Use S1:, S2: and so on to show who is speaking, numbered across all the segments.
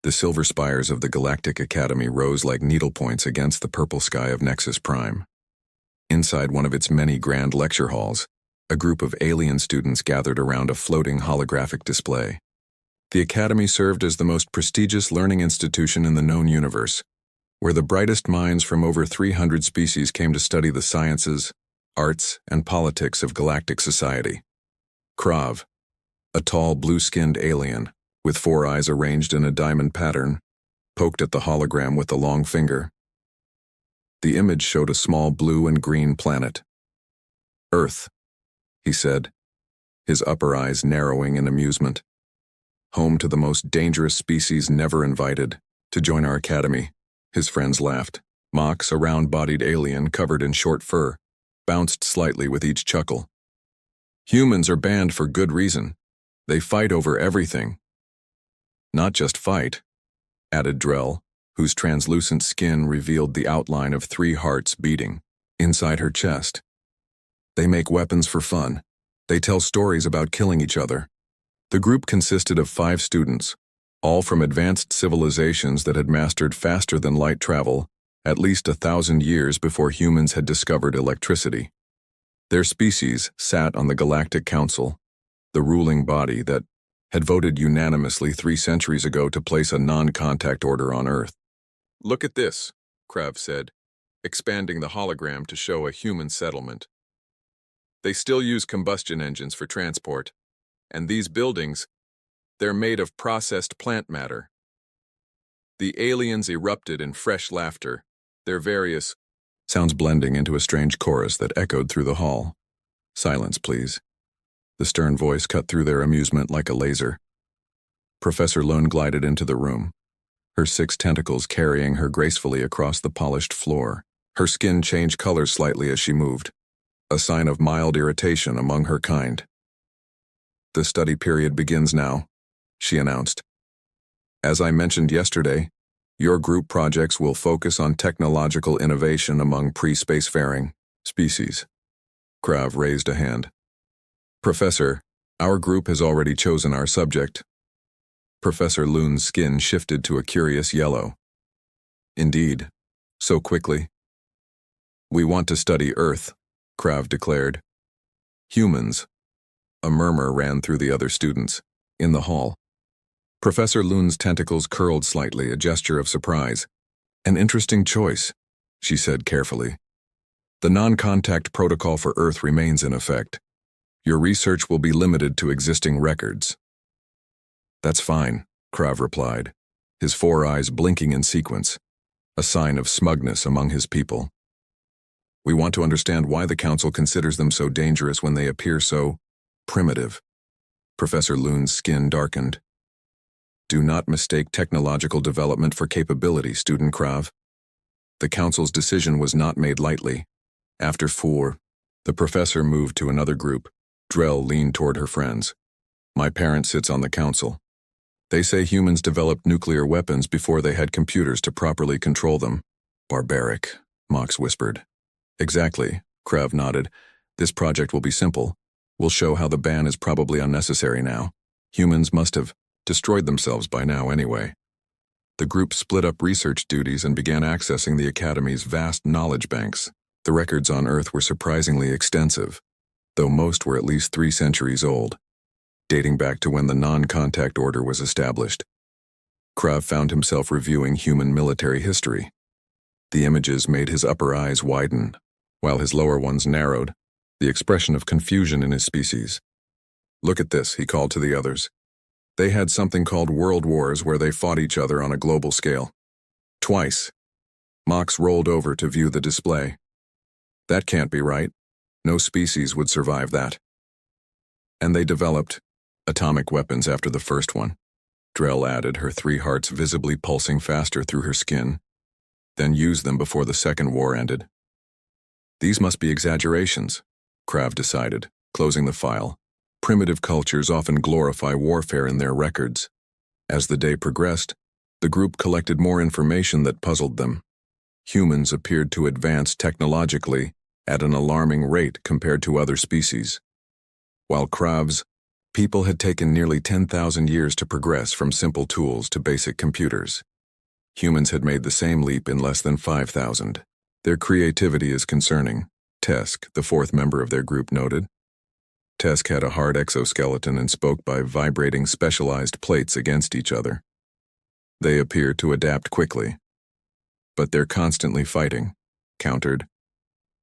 S1: The silver spires of the Galactic Academy rose like needlepoints against the purple sky of Nexus Prime. Inside one of its many grand lecture halls, a group of alien students gathered around a floating holographic display. The Academy served as the most prestigious learning institution in the known universe, where the brightest minds from over 300 species came to study the sciences, arts, and politics of galactic society. Krav, a tall, blue-skinned alien, with 4 eyes arranged in a diamond pattern, poked at the hologram with a long finger. The image showed a small blue and green planet. Earth, he said, his upper eyes narrowing in amusement. Home to the most dangerous species never invited to join our academy. His friends laughed. Mox, a round-bodied alien covered in short fur, bounced slightly with each chuckle. Humans are banned for good reason. They fight over everything. Not just fight, added Drell, whose translucent skin revealed the outline of 3 hearts beating inside her chest. They make weapons for fun. They tell stories about killing each other. The group consisted of 5 students, all from advanced civilizations that had mastered faster-than-light travel at least 1,000 years before humans had discovered electricity. Their species sat on the Galactic Council, the ruling body that had voted unanimously 3 centuries ago to place a non-contact order on Earth. Look at this, Krav said, expanding the hologram to show a human settlement. They still use combustion engines for transport, and these buildings, they're made of processed plant matter. The aliens erupted in fresh laughter, their various sounds blending into a strange chorus that echoed through the hall. Silence, please. The stern voice cut through their amusement like a laser. Professor Lund glided into the room, her 6 tentacles carrying her gracefully across the polished floor. Her skin changed colors slightly as she moved, a sign of mild irritation among her kind. The study period begins now, she announced. As I mentioned yesterday, your group projects will focus on technological innovation among pre-spacefaring species. Krav raised a hand. Professor, our group has already chosen our subject. Professor Lund's skin shifted to a curious yellow. Indeed, so quickly. We want to study Earth, Krav declared. Humans. A murmur ran through the other students. In the hall, Professor Lund's tentacles curled slightly, a gesture of surprise. An interesting choice, she said carefully. The non-contact protocol for Earth remains in effect. Your research will be limited to existing records. That's fine, Krav replied, his 4 eyes blinking in sequence, a sign of smugness among his people. We want to understand why the Council considers them so dangerous when they appear so primitive. Professor Lund's skin darkened. Do not mistake technological development for capability, Student Krav. The Council's decision was not made lightly. After 4, the professor moved to another group. Drell leaned toward her friends. My parent sits on the Council. They say humans developed nuclear weapons before they had computers to properly control them. Barbaric, Mox whispered. Exactly, Krav nodded. This project will be simple. We'll show how the ban is probably unnecessary now. Humans must have destroyed themselves by now anyway. The group split up research duties and began accessing the Academy's vast knowledge banks. The records on Earth were surprisingly extensive, though most were at least 3 centuries old, dating back to when the non-contact order was established. Krav found himself reviewing human military history. The images made his upper eyes widen, while his lower ones narrowed, the expression of confusion in his species. Look at this, he called to the others. They had something called world wars where they fought each other on a global scale. Twice. Mox rolled over to view the display. That can't be right. No species would survive that. And they developed atomic weapons after the first one. Drell added, her 3 hearts visibly pulsing faster through her skin, then used them before the second war ended. These must be exaggerations, Krav decided, closing the file. Primitive cultures often glorify warfare in their records. As the day progressed, the group collected more information that puzzled them. Humans appeared to advance technologically at an alarming rate compared to other species, while Krav's People had taken nearly 10,000 years to progress from simple tools to basic computers. Humans had made the same leap in less than 5,000. Their creativity is concerning, Tesk, the fourth member of their group, noted. Tesk had a hard exoskeleton and spoke by vibrating specialized plates against each other. They appear to adapt quickly. But they're constantly fighting, countered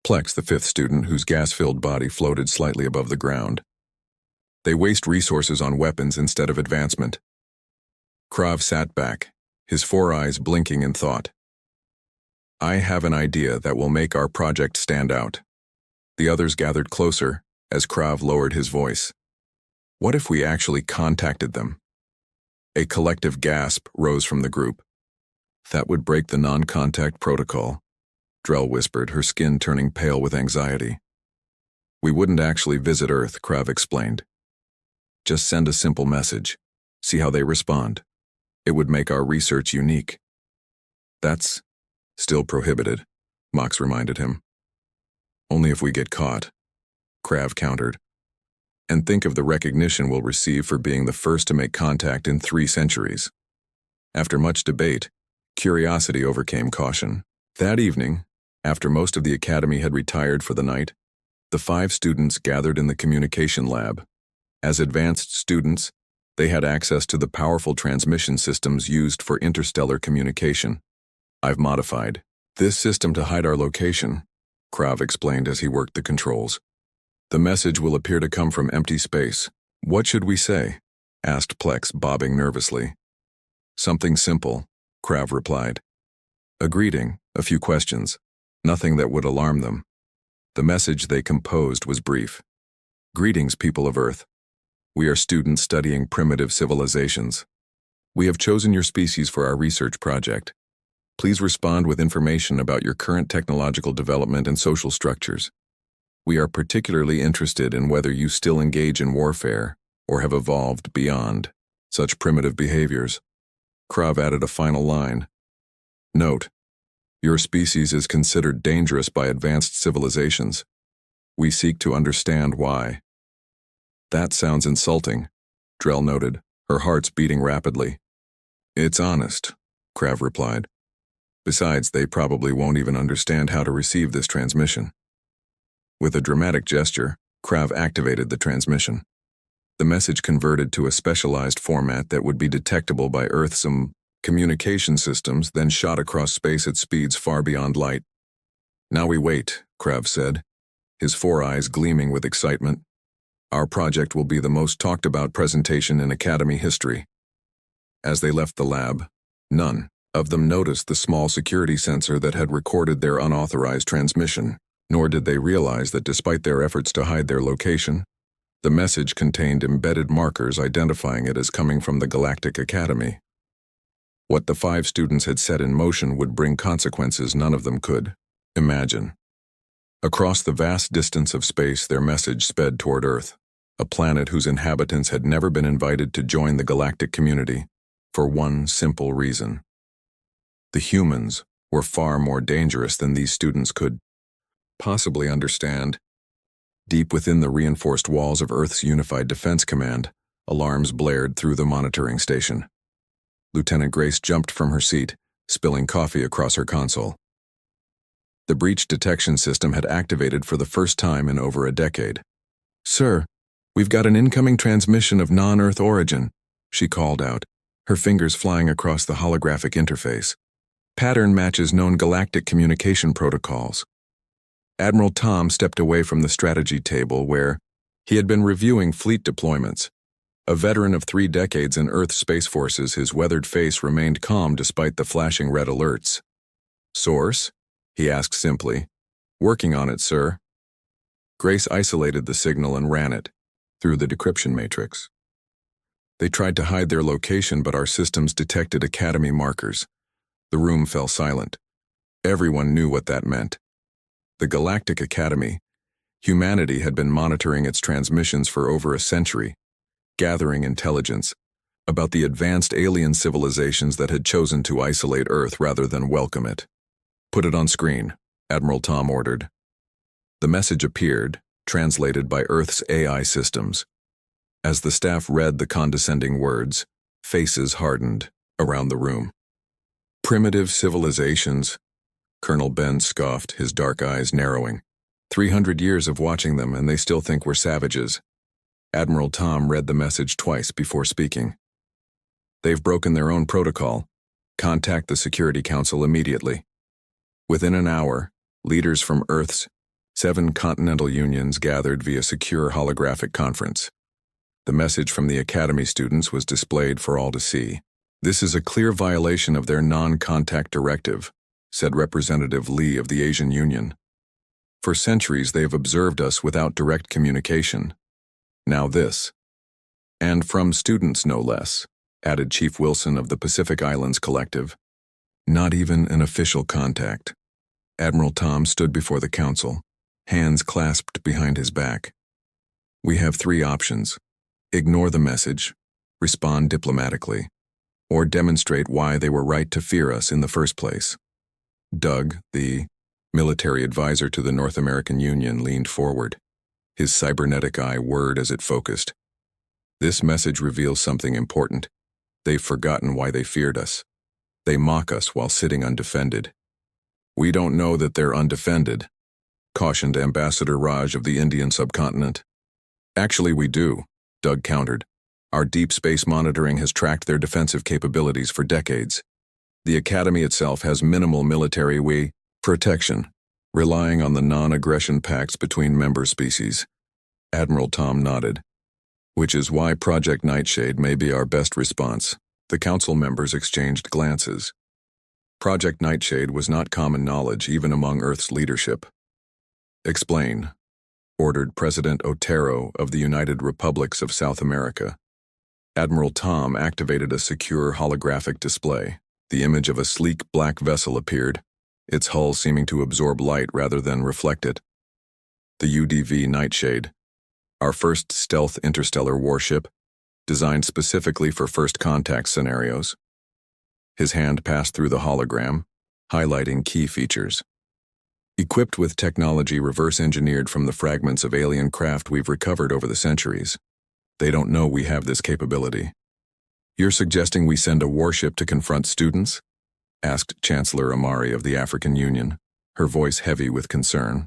S1: Plex, the fifth student, whose gas-filled body floated slightly above the ground. They waste resources on weapons instead of advancement. Krav sat back, his four eyes blinking in thought. I have an idea that will make our project stand out. The others gathered closer as Krav lowered his voice. What if we actually contacted them? A collective gasp rose from the group. That would break the non-contact protocol, Drell whispered, her skin turning pale with anxiety. We wouldn't actually visit Earth, Krav explained. Just send a simple message. See how they respond. It would make our research unique. That's still prohibited, Mox reminded him. Only if we get caught, Krav countered. And think of the recognition we'll receive for being the first to make contact in 3 centuries. After much debate, curiosity overcame caution. That evening, after most of the academy had retired for the night, the 5 students gathered in the communication lab. As advanced students, they had access to the powerful transmission systems used for interstellar communication. I've modified this system to hide our location, Krav explained as he worked the controls. The message will appear to come from empty space. What should we say? Asked Plex, bobbing nervously. Something simple, Krav replied. A greeting, a few questions. Nothing that would alarm them. The message they composed was brief. Greetings, people of Earth. We are students studying primitive civilizations. We have chosen your species for our research project. Please respond with information about your current technological development and social structures. We are particularly interested in whether you still engage in warfare or have evolved beyond such primitive behaviors. Krav added a final line. Note, your species is considered dangerous by advanced civilizations. We seek to understand why. That sounds insulting, Drell noted, her heart's beating rapidly. It's honest, Krav replied. Besides, they probably won't even understand how to receive this transmission. With a dramatic gesture, Krav activated the transmission. The message converted to a specialized format that would be detectable by Earth's communication systems, then shot across space at speeds far beyond light. Now we wait, Krav said, his 4 eyes gleaming with excitement. Our project will be the most talked about presentation in Academy history. As they left the lab, none of them noticed the small security sensor that had recorded their unauthorized transmission, nor did they realize that despite their efforts to hide their location, the message contained embedded markers identifying it as coming from the Galactic Academy. What the 5 students had set in motion would bring consequences none of them could imagine. Across the vast distance of space, their message sped toward Earth, a planet whose inhabitants had never been invited to join the galactic community, for one simple reason. The humans were far more dangerous than these students could possibly understand. Deep within the reinforced walls of Earth's Unified Defense Command, alarms blared through the monitoring station. Lieutenant Grace jumped from her seat, spilling coffee across her console. The breach detection system had activated for the first time in over a decade. Sir, we've got an incoming transmission of non-Earth origin, she called out, her fingers flying across the holographic interface. Pattern matches known galactic communication protocols. Admiral Tom stepped away from the strategy table where he had been reviewing fleet deployments. A veteran of 3 decades in Earth Space Forces, his weathered face remained calm despite the flashing red alerts. Source? He asked simply. Working on it, sir. Grace isolated the signal and ran it through the decryption matrix. They tried to hide their location, but our systems detected Academy markers. The room fell silent. Everyone knew what that meant. The Galactic Academy, humanity had been monitoring its transmissions for over a century, gathering intelligence about the advanced alien civilizations that had chosen to isolate Earth rather than welcome it. Put it on screen, Admiral Tom ordered. The message appeared, translated by Earth's AI systems. As the staff read the condescending words, faces hardened around the room. Primitive civilizations, Colonel Ben scoffed, his dark eyes narrowing. 300 years of watching them and they still think we're savages. Admiral Tom read the message twice before speaking. They've broken their own protocol. Contact the Security Council immediately. Within an hour, leaders from Earth's 7 continental unions gathered via secure holographic conference. The message from the Academy students was displayed for all to see. This is a clear violation of their non-contact directive, said Representative Lee of the Asian Union. For centuries they have observed us without direct communication. Now this. And from students no less, added Chief Wilson of the Pacific Islands Collective. Not even an official contact. Admiral Tom stood before the council, hands clasped behind his back. We have 3 options. Ignore the message, respond diplomatically, or demonstrate why they were right to fear us in the first place. Doug, the military advisor to the North American Union, leaned forward, his cybernetic eye whirred as it focused. This message reveals something important. They've forgotten why they feared us. They mock us while sitting undefended. We don't know that they're undefended, cautioned Ambassador Raj of the Indian subcontinent. Actually, we do, Doug countered. Our deep space monitoring has tracked their defensive capabilities for decades. The Academy itself has minimal military protection, relying on the non-aggression pacts between member species. Admiral Tom nodded. Which is why Project Nightshade may be our best response. The council members exchanged glances. Project Nightshade was not common knowledge even among Earth's leadership. Explain, ordered President Otero of the United Republics of South America. Admiral Tom activated a secure holographic display. The image of a sleek black vessel appeared, its hull seeming to absorb light rather than reflect it. The UDV Nightshade, our first stealth interstellar warship, designed specifically for first contact scenarios. His hand passed through the hologram, highlighting key features. Equipped with technology reverse-engineered from the fragments of alien craft we've recovered over the centuries. They don't know we have this capability. You're suggesting we send a warship to confront students? Asked Chancellor Amari of the African Union, her voice heavy with concern.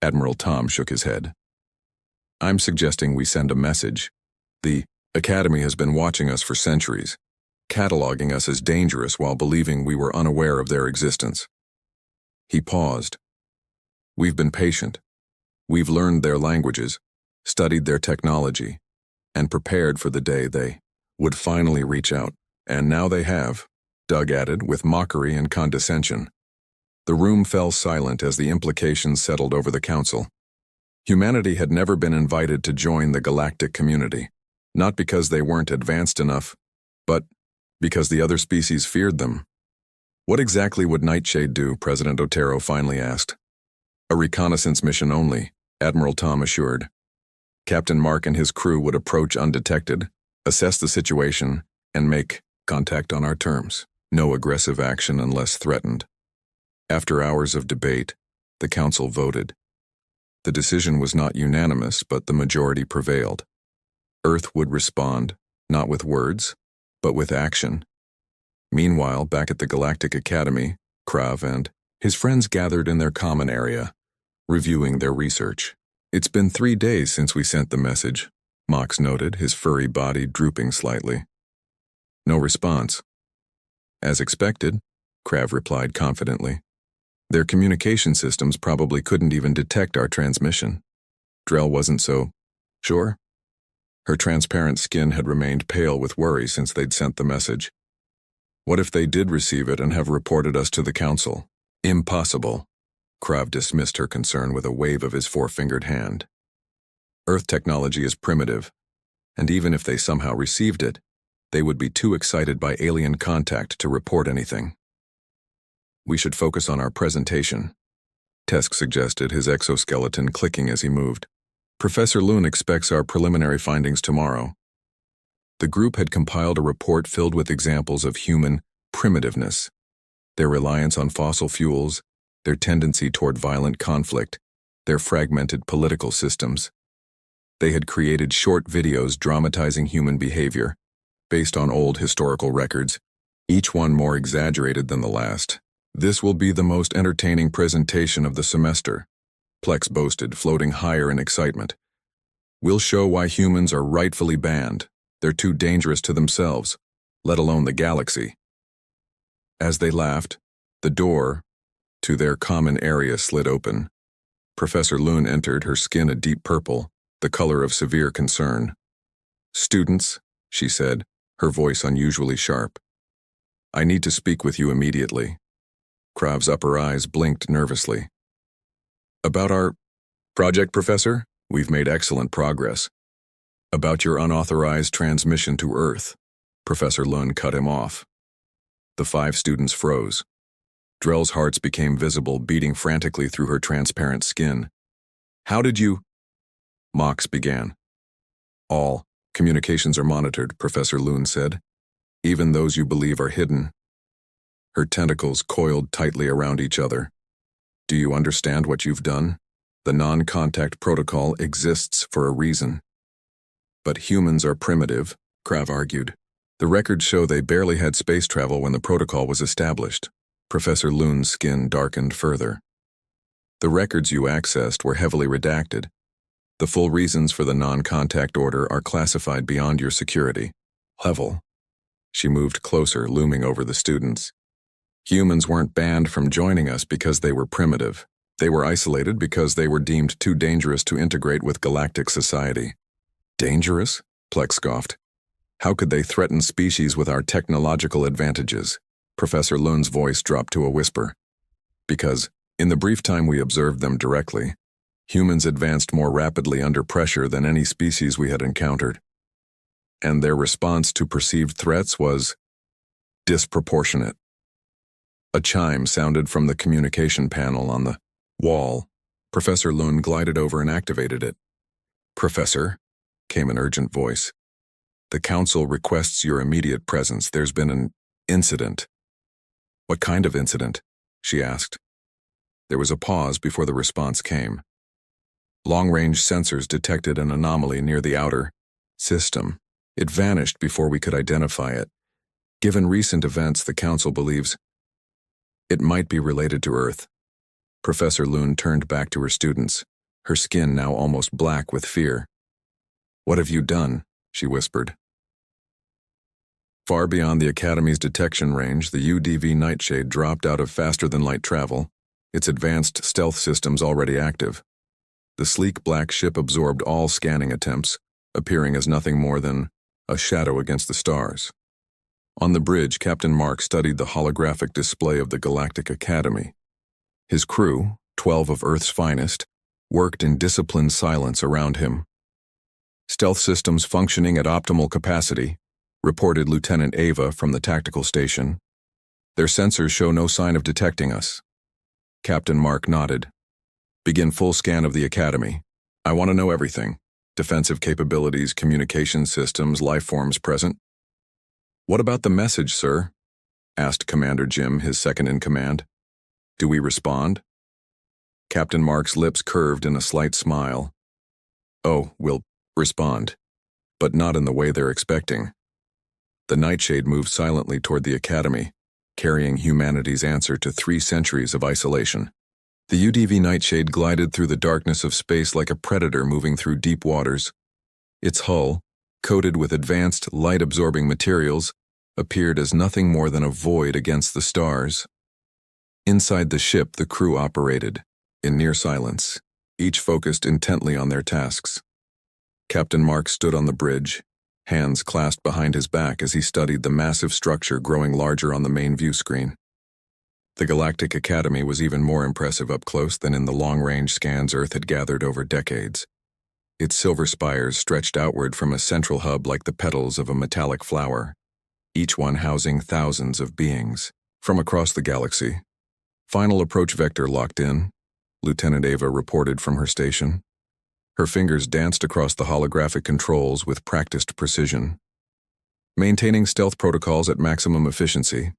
S1: Admiral Tom shook his head. I'm suggesting we send a message. The Academy has been watching us for centuries, cataloging us as dangerous while believing we were unaware of their existence. He paused. We've been patient. We've learned their languages, studied their technology, and prepared for the day they would finally reach out. And now they have, Doug added with mockery and condescension. The room fell silent as the implications settled over the council. Humanity had never been invited to join the galactic community, not because they weren't advanced enough, but because the other species feared them. What exactly would Nightshade do? President Otero finally asked. A reconnaissance mission only, Admiral Tom assured. Captain Mark and his crew would approach undetected, assess the situation, and make contact on our terms. No aggressive action unless threatened. After hours of debate, the council voted. The decision was not unanimous, but the majority prevailed. Earth would respond, not with words, but with action. Meanwhile, back at the Galactic Academy, Krav and his friends gathered in their common area, reviewing their research. It's been 3 days since we sent the message, Mox noted, his furry body drooping slightly. No response. As expected, Krav replied confidently. Their communication systems probably couldn't even detect our transmission. Drell wasn't so sure. Her transparent skin had remained pale with worry since they'd sent the message. What if they did receive it and have reported us to the council? Impossible. Krav dismissed her concern with a wave of his four-fingered hand. Earth technology is primitive, and even if they somehow received it, they would be too excited by alien contact to report anything. We should focus on our presentation, Tesk suggested, his exoskeleton clicking as he moved. Professor Loon expects our preliminary findings tomorrow. The group had compiled a report filled with examples of human primitiveness, their reliance on fossil fuels, their tendency toward violent conflict, their fragmented political systems. They had created short videos dramatizing human behavior, based on old historical records, each one more exaggerated than the last. "This will be the most entertaining presentation of the semester," Plex boasted, floating higher in excitement. "We'll show why humans are rightfully banned. They're too dangerous to themselves, let alone the galaxy." As they laughed, the door to their common area slid open. Professor Lune entered, her skin a deep purple, the color of severe concern. "Students," she said, her voice unusually sharp, "I need to speak with you immediately." Krav's upper eyes blinked nervously. "About our project, Professor? We've made excellent progress." "About your unauthorized transmission to Earth," Professor Lune cut him off. The 5 students froze. Drell's hearts became visible, beating frantically through her transparent skin. "How did you—" Mox began. "All communications are monitored," Professor Lune said. "Even those you believe are hidden." Her tentacles coiled tightly around each other. "Do you understand what you've done? The non-contact protocol exists for a reason." "But humans are primitive," Krav argued. "The records show they barely had space travel when the protocol was established." Professor Lune's skin darkened further. "The records you accessed were heavily redacted. The full reasons for the non-contact order are classified beyond your security level." She moved closer, looming over the students. "Humans weren't banned from joining us because they were primitive. They were isolated because they were deemed too dangerous to integrate with galactic society." "Dangerous?" Plex scoffed. "How could they threaten species with our technological advantages?" Professor Lune's voice dropped to a whisper. "Because, in the brief time we observed them directly, humans advanced more rapidly under pressure than any species we had encountered. And their response to perceived threats was disproportionate." A chime sounded from the communication panel on the wall. Professor Lune glided over and activated it. "Professor," came an urgent voice. "The Council requests your immediate presence. There's been an incident." "What kind of incident?" she asked. There was a pause before the response came. "Long-range sensors detected an anomaly near the outer system. It vanished before we could identify it. Given recent events, the Council believes it might be related to Earth." Professor Lune turned back to her students, her skin now almost black with fear. "What have you done?" she whispered. Far beyond the Academy's detection range, the UDV Nightshade dropped out of faster-than-light travel, its advanced stealth systems already active. The sleek black ship absorbed all scanning attempts, appearing as nothing more than a shadow against the stars. On the bridge, Captain Mark studied the holographic display of the Galactic Academy. His crew, 12 of Earth's finest, worked in disciplined silence around him. "Stealth systems functioning at optimal capacity," reported Lieutenant Ava from the tactical station. "Their sensors show no sign of detecting us." Captain Mark nodded. "Begin full scan of the Academy. I want to know everything. Defensive capabilities, communication systems, life forms present." "What about the message, sir?" asked Commander Jim, his second-in-command. "Do we respond?" Captain Mark's lips curved in a slight smile. "Oh, we'll respond, but not in the way they're expecting." The Nightshade moved silently toward the Academy, carrying humanity's answer to 3 centuries of isolation. The UDV Nightshade glided through the darkness of space like a predator moving through deep waters. Its hull, coated with advanced light-absorbing materials, appeared as nothing more than a void against the stars. Inside the ship, the crew operated, in near silence, each focused intently on their tasks. Captain Mark stood on the bridge, hands clasped behind his back as he studied the massive structure growing larger on the main view screen. The Galactic Academy was even more impressive up close than in the long-range scans Earth had gathered over decades. Its silver spires stretched outward from a central hub like the petals of a metallic flower, each one housing thousands of beings from across the galaxy. "Final approach vector locked in," Lieutenant Ava reported from her station. Her fingers danced across the holographic controls with practiced precision. "Maintaining stealth protocols at maximum efficiency."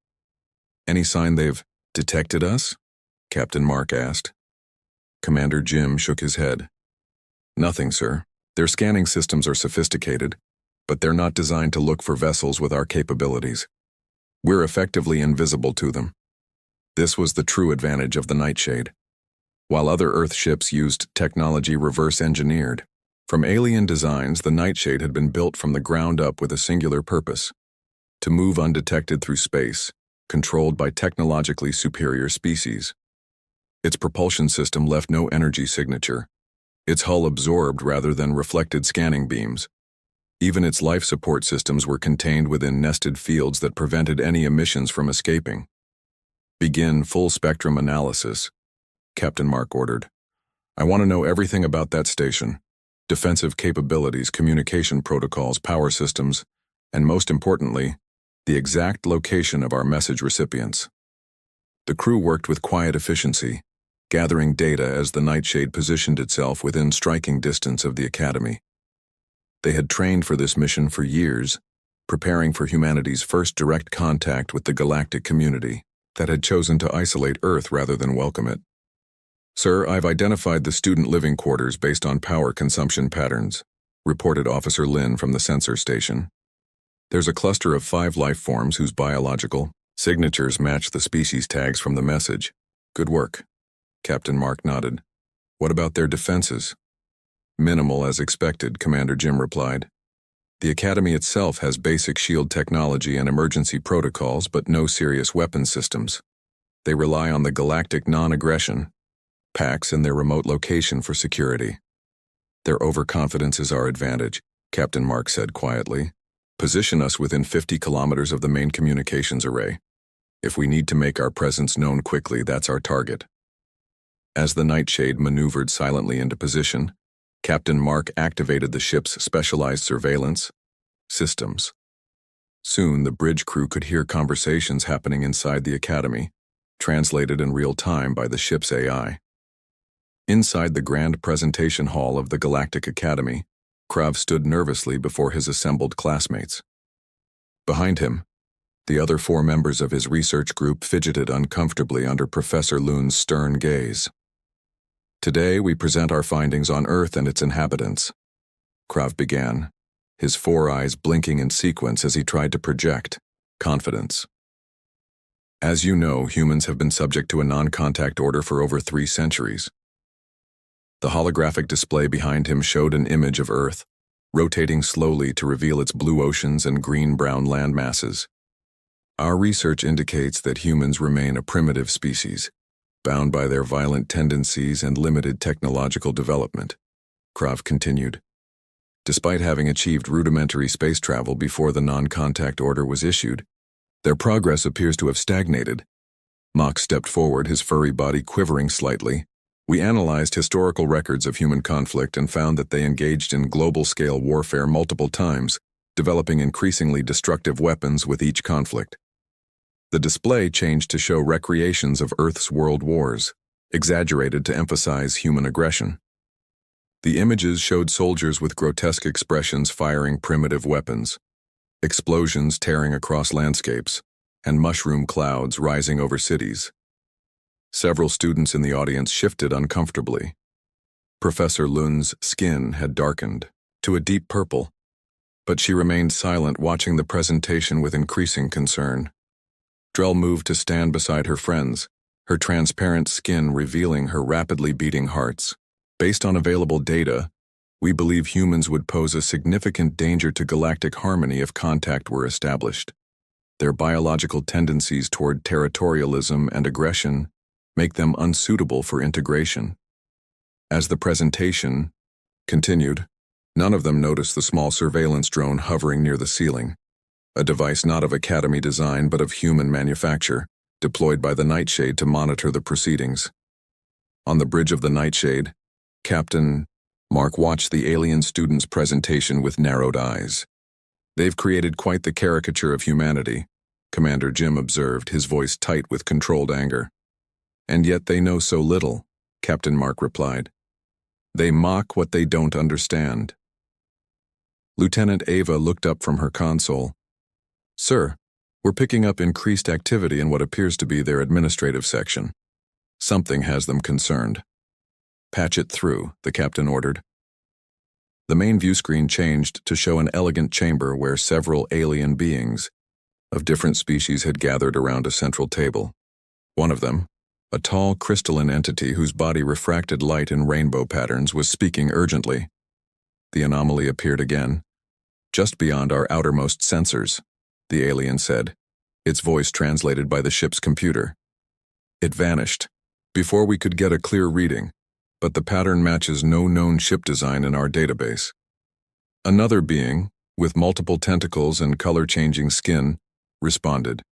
S1: "Any sign they've detected us?" Captain Mark asked. Commander Jim shook his head. "Nothing, sir. Their scanning systems are sophisticated, but they're not designed to look for vessels with our capabilities. We're effectively invisible to them. This was the true advantage of the Nightshade. While other Earth ships used technology reverse-engineered, from alien designs, the Nightshade had been built from the ground up with a singular purpose: to move undetected through space, controlled by technologically superior species. Its propulsion system left no energy signature. Its hull absorbed rather than reflected scanning beams. Even its life support systems were contained within nested fields that prevented any emissions from escaping. "Begin full-spectrum analysis," Captain Mark ordered. "I want to know everything about that station. Defensive capabilities, communication protocols, power systems, and most importantly, the exact location of our message recipients." The crew worked with quiet efficiency, gathering data as the Nightshade positioned itself within striking distance of the Academy. They had trained for this mission for years, preparing for humanity's first direct contact with the galactic community that had chosen to isolate Earth rather than welcome it. "Sir, I've identified the student living quarters based on power consumption patterns," reported Officer Lin from the sensor station. "There's a cluster of 5 life forms whose biological signatures match the species tags from the message." "Good work," Captain Mark nodded. "What about their defenses?" "Minimal as expected," Commander Jim replied. "The Academy itself has basic shield technology and emergency protocols, but no serious weapon systems. They rely on the galactic non-aggression pacts in their remote location for security. Their overconfidence is our advantage," Captain Mark said quietly. "Position us within 50 kilometers of the main communications array. If we need to make our presence known quickly, that's our target." As the Nightshade maneuvered silently into position, Captain Mark activated the ship's specialized surveillance systems. Soon, the bridge crew could hear conversations happening inside the Academy, translated in real time by the ship's AI. Inside the grand presentation hall of the Galactic Academy, Krav stood nervously before his assembled classmates. Behind him, the other 4 members of his research group fidgeted uncomfortably under Professor Lun's stern gaze. "Today we present our findings on Earth and its inhabitants," Krav began, his 4 eyes blinking in sequence as he tried to project confidence. "As you know, humans have been subject to a non-contact order for over 3 centuries. The holographic display behind him showed an image of Earth, rotating slowly to reveal its blue oceans and green-brown land masses. Our research indicates that humans remain a primitive species, bound by their violent tendencies and limited technological development," Krav continued. "Despite having achieved rudimentary space travel before the non-contact order was issued, their progress appears to have stagnated." Mach stepped forward, his furry body quivering slightly. "We analyzed historical records of human conflict and found that they engaged in global-scale warfare multiple times, developing increasingly destructive weapons with each conflict." The display changed to show recreations of Earth's world wars, exaggerated to emphasize human aggression. The images showed soldiers with grotesque expressions firing primitive weapons, explosions tearing across landscapes, and mushroom clouds rising over cities. Several students in the audience shifted uncomfortably. Professor Lun's skin had darkened to a deep purple, but she remained silent, watching the presentation with increasing concern. Drell moved to stand beside her friends, her transparent skin revealing her rapidly beating hearts. "Based on available data, we believe humans would pose a significant danger to galactic harmony if contact were established. Their biological tendencies toward territorialism and aggression make them unsuitable for integration." As the presentation continued, none of them noticed the small surveillance drone hovering near the ceiling, a device not of Academy design but of human manufacture, deployed by the Nightshade to monitor the proceedings. On the bridge of the Nightshade, Captain Mark watched the alien students' presentation with narrowed eyes. "They've created quite the caricature of humanity," Commander Jim observed, his voice tight with controlled anger. "And yet they know so little," Captain Mark replied. "They mock what they don't understand." Lieutenant Ava looked up from her console. "Sir, we're picking up increased activity in what appears to be their administrative section. Something has them concerned." "Patch it through," the captain ordered. The main view screen changed to show an elegant chamber where several alien beings of different species had gathered around a central table. One of them, a tall crystalline entity whose body refracted light in rainbow patterns, was speaking urgently. The anomaly appeared again, just beyond our outermost sensors, the alien said, its voice translated by the ship's computer. It vanished, before we could get a clear reading, but the pattern matches no known ship design in our database. Another being, with multiple tentacles and color-changing skin, responded.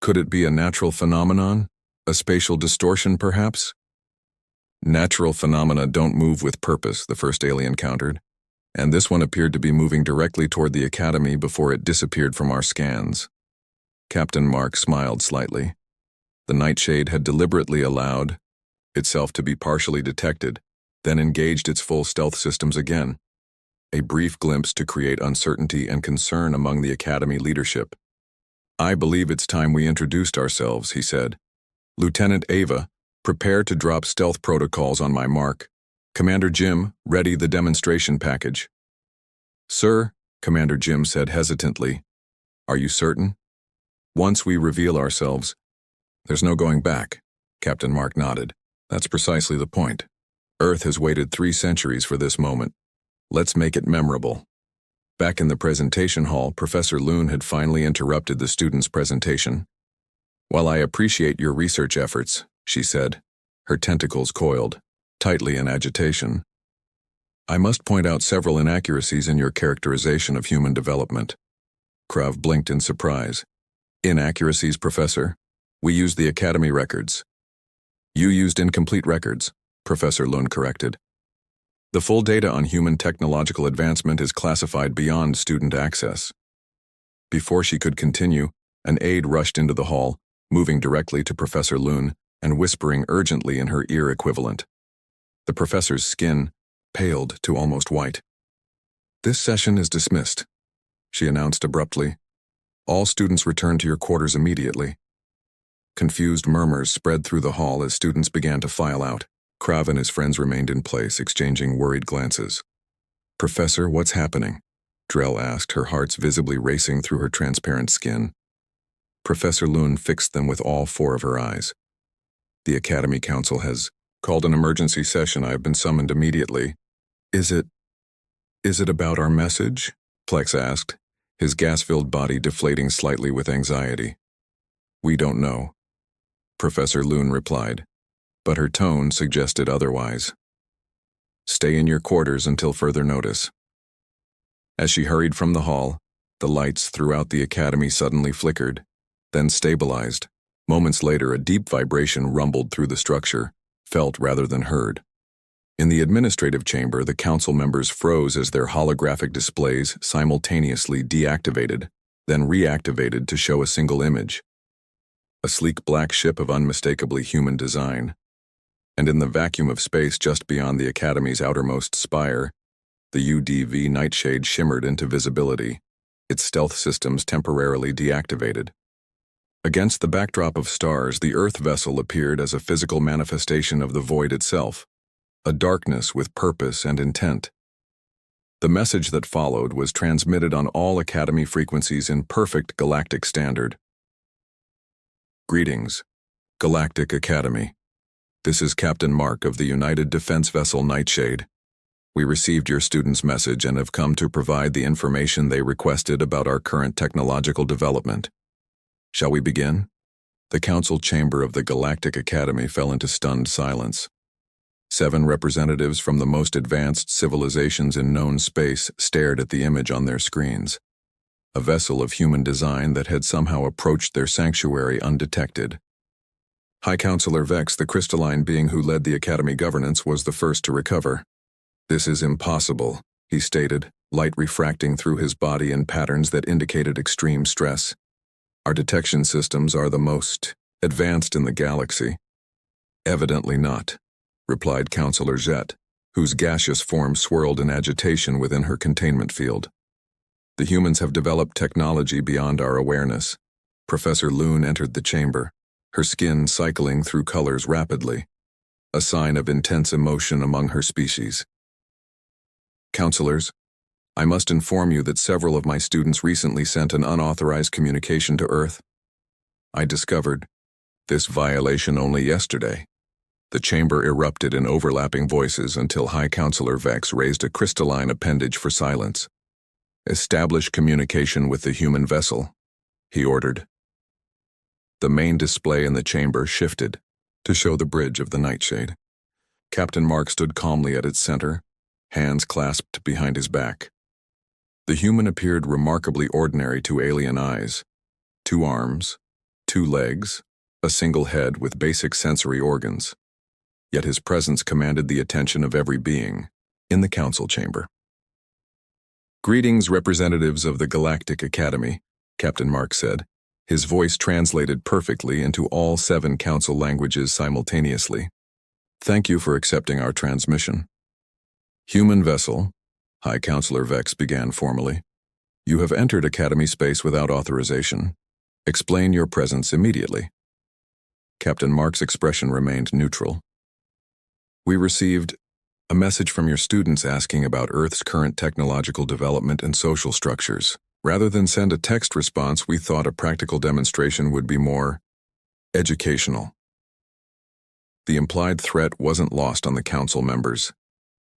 S1: Could it be a natural phenomenon? A spatial distortion, perhaps? Natural phenomena don't move with purpose, the first alien countered, and this one appeared to be moving directly toward the Academy before it disappeared from our scans. Captain Mark smiled slightly. The Nightshade had deliberately allowed itself to be partially detected, then engaged its full stealth systems again. A brief glimpse to create uncertainty and concern among the Academy leadership. I believe it's time we introduced ourselves, he said. Lieutenant Ava, prepare to drop stealth protocols on my mark. Commander Jim, ready the demonstration package. Sir, Commander Jim said hesitantly. Are you certain? Once we reveal ourselves, there's no going back, Captain Mark nodded. That's precisely the point. Earth has waited 3 centuries for this moment. Let's make it memorable. Back in the presentation hall, Professor Loon had finally interrupted the students' presentation. While I appreciate your research efforts, she said, her tentacles coiled, tightly in agitation, I must point out several inaccuracies in your characterization of human development. Krav blinked in surprise. Inaccuracies, Professor? We used the Academy records. You used incomplete records, Professor Loon corrected. The full data on human technological advancement is classified beyond student access. Before she could continue, an aide rushed into the hall, moving directly to Professor Loon and whispering urgently in her ear equivalent. The professor's skin paled to almost white. This session is dismissed, she announced abruptly. All students return to your quarters immediately. Confused murmurs spread through the hall as students began to file out. Krav and his friends remained in place, exchanging worried glances. Professor, what's happening? Drell asked, her hearts visibly racing through her transparent skin. Professor Loon fixed them with all 4 of her eyes. The Academy Council has called an emergency session. I have been summoned immediately. Is it about our message? Plex asked, his gas-filled body deflating slightly with anxiety. We don't know, Professor Loon replied, but her tone suggested otherwise. Stay in your quarters until further notice. As she hurried from the hall, the lights throughout the Academy suddenly flickered, then stabilized. Moments later, a deep vibration rumbled through the structure, felt rather than heard. In the administrative chamber, the council members froze as their holographic displays simultaneously deactivated, then reactivated to show a single image. A sleek black ship of unmistakably human design. And in the vacuum of space just beyond the Academy's outermost spire, the UDV Nightshade shimmered into visibility, its stealth systems temporarily deactivated. Against the backdrop of stars, the Earth vessel appeared as a physical manifestation of the void itself, a darkness with purpose and intent. The message that followed was transmitted on all Academy frequencies in perfect galactic standard. Greetings, Galactic Academy. This is Captain Mark of the United Defense Vessel Nightshade. We received your students' message and have come to provide the information they requested about our current technological development. Shall we begin? The council chamber of the Galactic Academy fell into stunned silence. 7 representatives from the most advanced civilizations in known space stared at the image on their screens. A vessel of human design that had somehow approached their sanctuary undetected. High Counselor Vex, the crystalline being who led the Academy governance, was the first to recover. This is impossible, he stated, light refracting through his body in patterns that indicated extreme stress. Our detection systems are the most advanced in the galaxy. Evidently not, replied Counselor Zet, whose gaseous form swirled in agitation within her containment field. The humans have developed technology beyond our awareness. Professor Loon entered the chamber, her skin cycling through colors rapidly, a sign of intense emotion among her species. Counselors, I must inform you that several of my students recently sent an unauthorized communication to Earth. I discovered this violation only yesterday. The chamber erupted in overlapping voices until High Counselor Vex raised a crystalline appendage for silence. Establish communication with the human vessel, he ordered. The main display in the chamber shifted to show the bridge of the Nightshade. Captain Mark stood calmly at its center, hands clasped behind his back. The human appeared remarkably ordinary to alien eyes. 2 arms, 2 legs, a single head with basic sensory organs. Yet his presence commanded the attention of every being in the council chamber. Greetings, representatives of the Galactic Academy, Captain Mark said, his voice translated perfectly into all 7 council languages simultaneously. Thank you for accepting our transmission. Human vessel, High Counselor Vex began formally. You have entered Academy space without authorization. Explain your presence immediately. Captain Mark's expression remained neutral. We received a message from your students asking about Earth's current technological development and social structures. Rather than send a text response, we thought a practical demonstration would be more educational. The implied threat wasn't lost on the council members.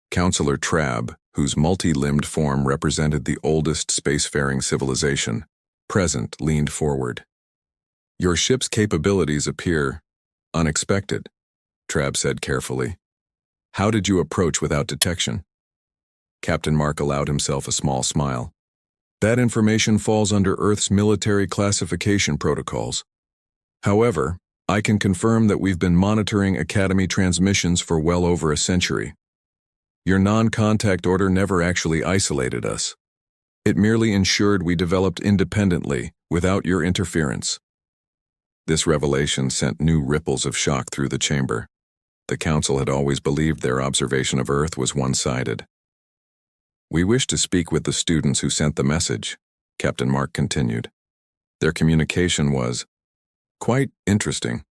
S1: Counselor Trabb, whose multi-limbed form represented the oldest spacefaring civilization, present, leaned forward. Your ship's capabilities appear unexpected, Trabb said carefully. How did you approach without detection? Captain Mark allowed himself a small smile. That information falls under Earth's military classification protocols. However, I can confirm that we've been monitoring Academy transmissions for well over a century. Your non-contact order never actually isolated us. It merely ensured we developed independently, without your interference. This revelation sent new ripples of shock through the chamber. The Council had always believed their observation of Earth was one-sided. We wish to speak with the students who sent the message, Captain Mark continued. Their communication was quite interesting.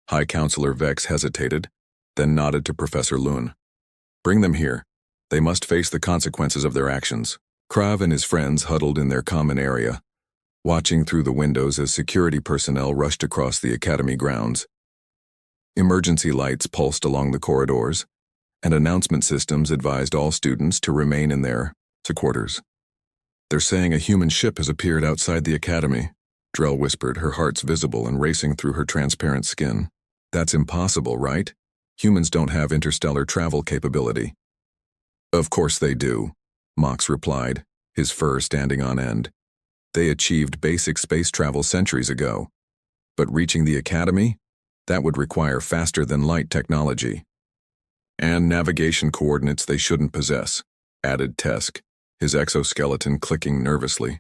S1: High Counselor Vex hesitated, then nodded to Professor Lune. Bring them here. They must face the consequences of their actions. Krav and his friends huddled in their common area, watching through the windows as security personnel rushed across the academy grounds. Emergency lights pulsed along the corridors, and announcement systems advised all students to remain in their quarters. They're saying a human ship has appeared outside the academy, Drell whispered, her heart's visible and racing through her transparent skin. That's impossible, right? Humans don't have interstellar travel capability. Of course they do, Mox replied, his fur standing on end. They achieved basic space travel centuries ago. But reaching the academy? That would require faster-than-light technology. And navigation coordinates they shouldn't possess, added Tesk, his exoskeleton clicking nervously.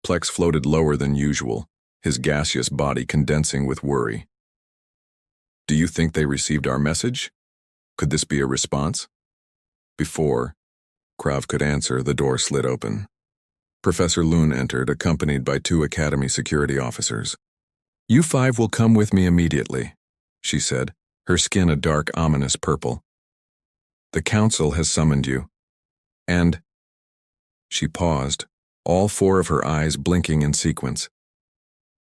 S1: Plex floated lower than usual, his gaseous body condensing with worry. Do you think they received our message? Could this be a response? Before Krav could answer, the door slid open. Professor Lune entered, accompanied by 2 Academy security officers. You 5 will come with me immediately, she said, her skin a dark, ominous purple. The Council has summoned you. And she paused, all 4 of her eyes blinking in sequence.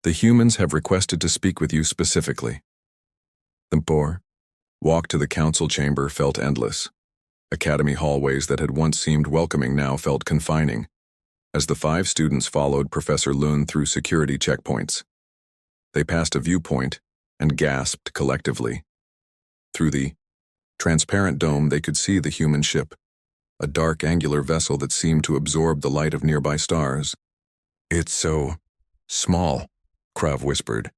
S1: The humans have requested to speak with you specifically. The poor walk to the council chamber felt endless. Academy hallways that had once seemed welcoming now felt confining, as the 5 students followed Professor Lune through security checkpoints. They passed a viewpoint and gasped collectively. Through the transparent dome they could see the human ship, a dark angular vessel that seemed to absorb the light of nearby stars. It's so small, Krav whispered.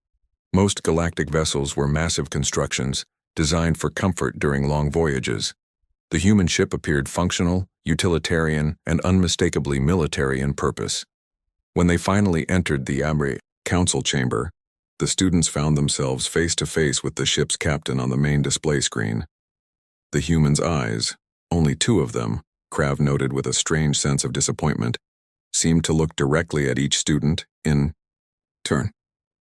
S1: Most galactic vessels were massive constructions, designed for comfort during long voyages. The human ship appeared functional, utilitarian, and unmistakably military in purpose. When they finally entered the Amri council chamber, the students found themselves face to face with the ship's captain on the main display screen. The human's eyes, only 2 of them, Krav noted with a strange sense of disappointment, seemed to look directly at each student in turn.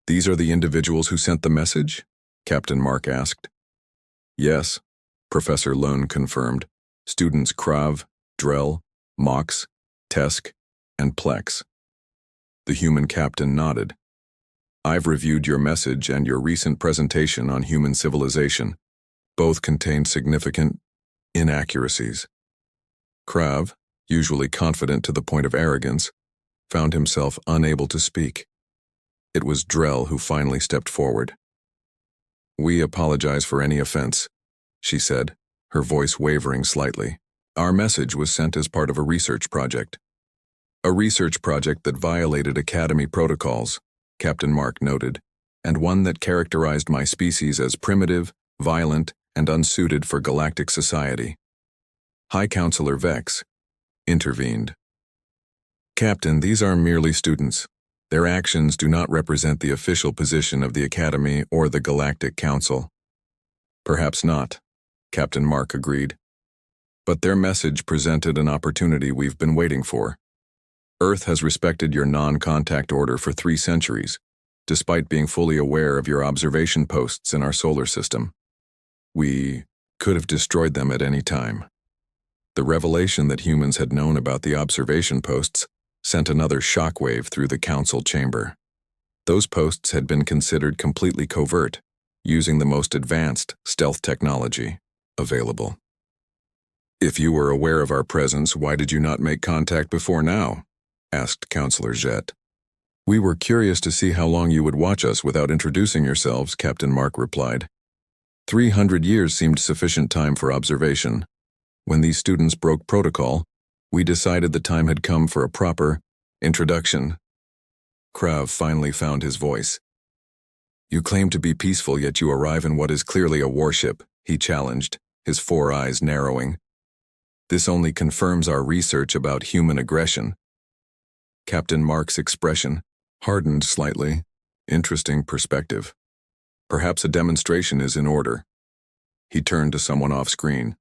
S1: These are the individuals who sent the message? Captain Mark asked. Yes, Professor Lune confirmed. Students Krav, Drell, Mox, Tesk, and Plex. The human captain nodded. I've reviewed your message and your recent presentation on human civilization. Both contained significant inaccuracies. Krav, usually confident to the point of arrogance, found himself unable to speak. It was Drell who finally stepped forward. We apologize for any offense, she said, her voice wavering slightly. Our message was sent as part of a research project. A research project that violated Academy protocols, Captain Mark noted, and one that characterized my species as primitive, violent, and unsuited for galactic society. High Counselor Vex intervened. Captain, these are merely students. Their actions do not represent the official position of the Academy or the Galactic Council. Perhaps not, Captain Mark agreed. But their message presented an opportunity we've been waiting for. Earth has respected your non-contact order for 3 centuries, despite being fully aware of your observation posts in our solar system. We could have destroyed them at any time. The revelation that humans had known about the observation posts sent another shockwave through the council chamber. Those posts had been considered completely covert, using the most advanced stealth technology available. If you were aware of our presence, why did you not make contact before now? Asked Counselor Jet. We were curious to see how long you would watch us without introducing yourselves, Captain Mark replied. 300 years seemed sufficient time for observation. When these students broke protocol, we decided the time had come for a proper introduction. Krav finally found his voice. You claim to be peaceful, yet you arrive in what is clearly a warship, he challenged, his 4 eyes narrowing. This only confirms our research about human aggression. Captain Mark's expression hardened slightly. Interesting perspective. Perhaps a demonstration is in order. He turned to someone off-screen.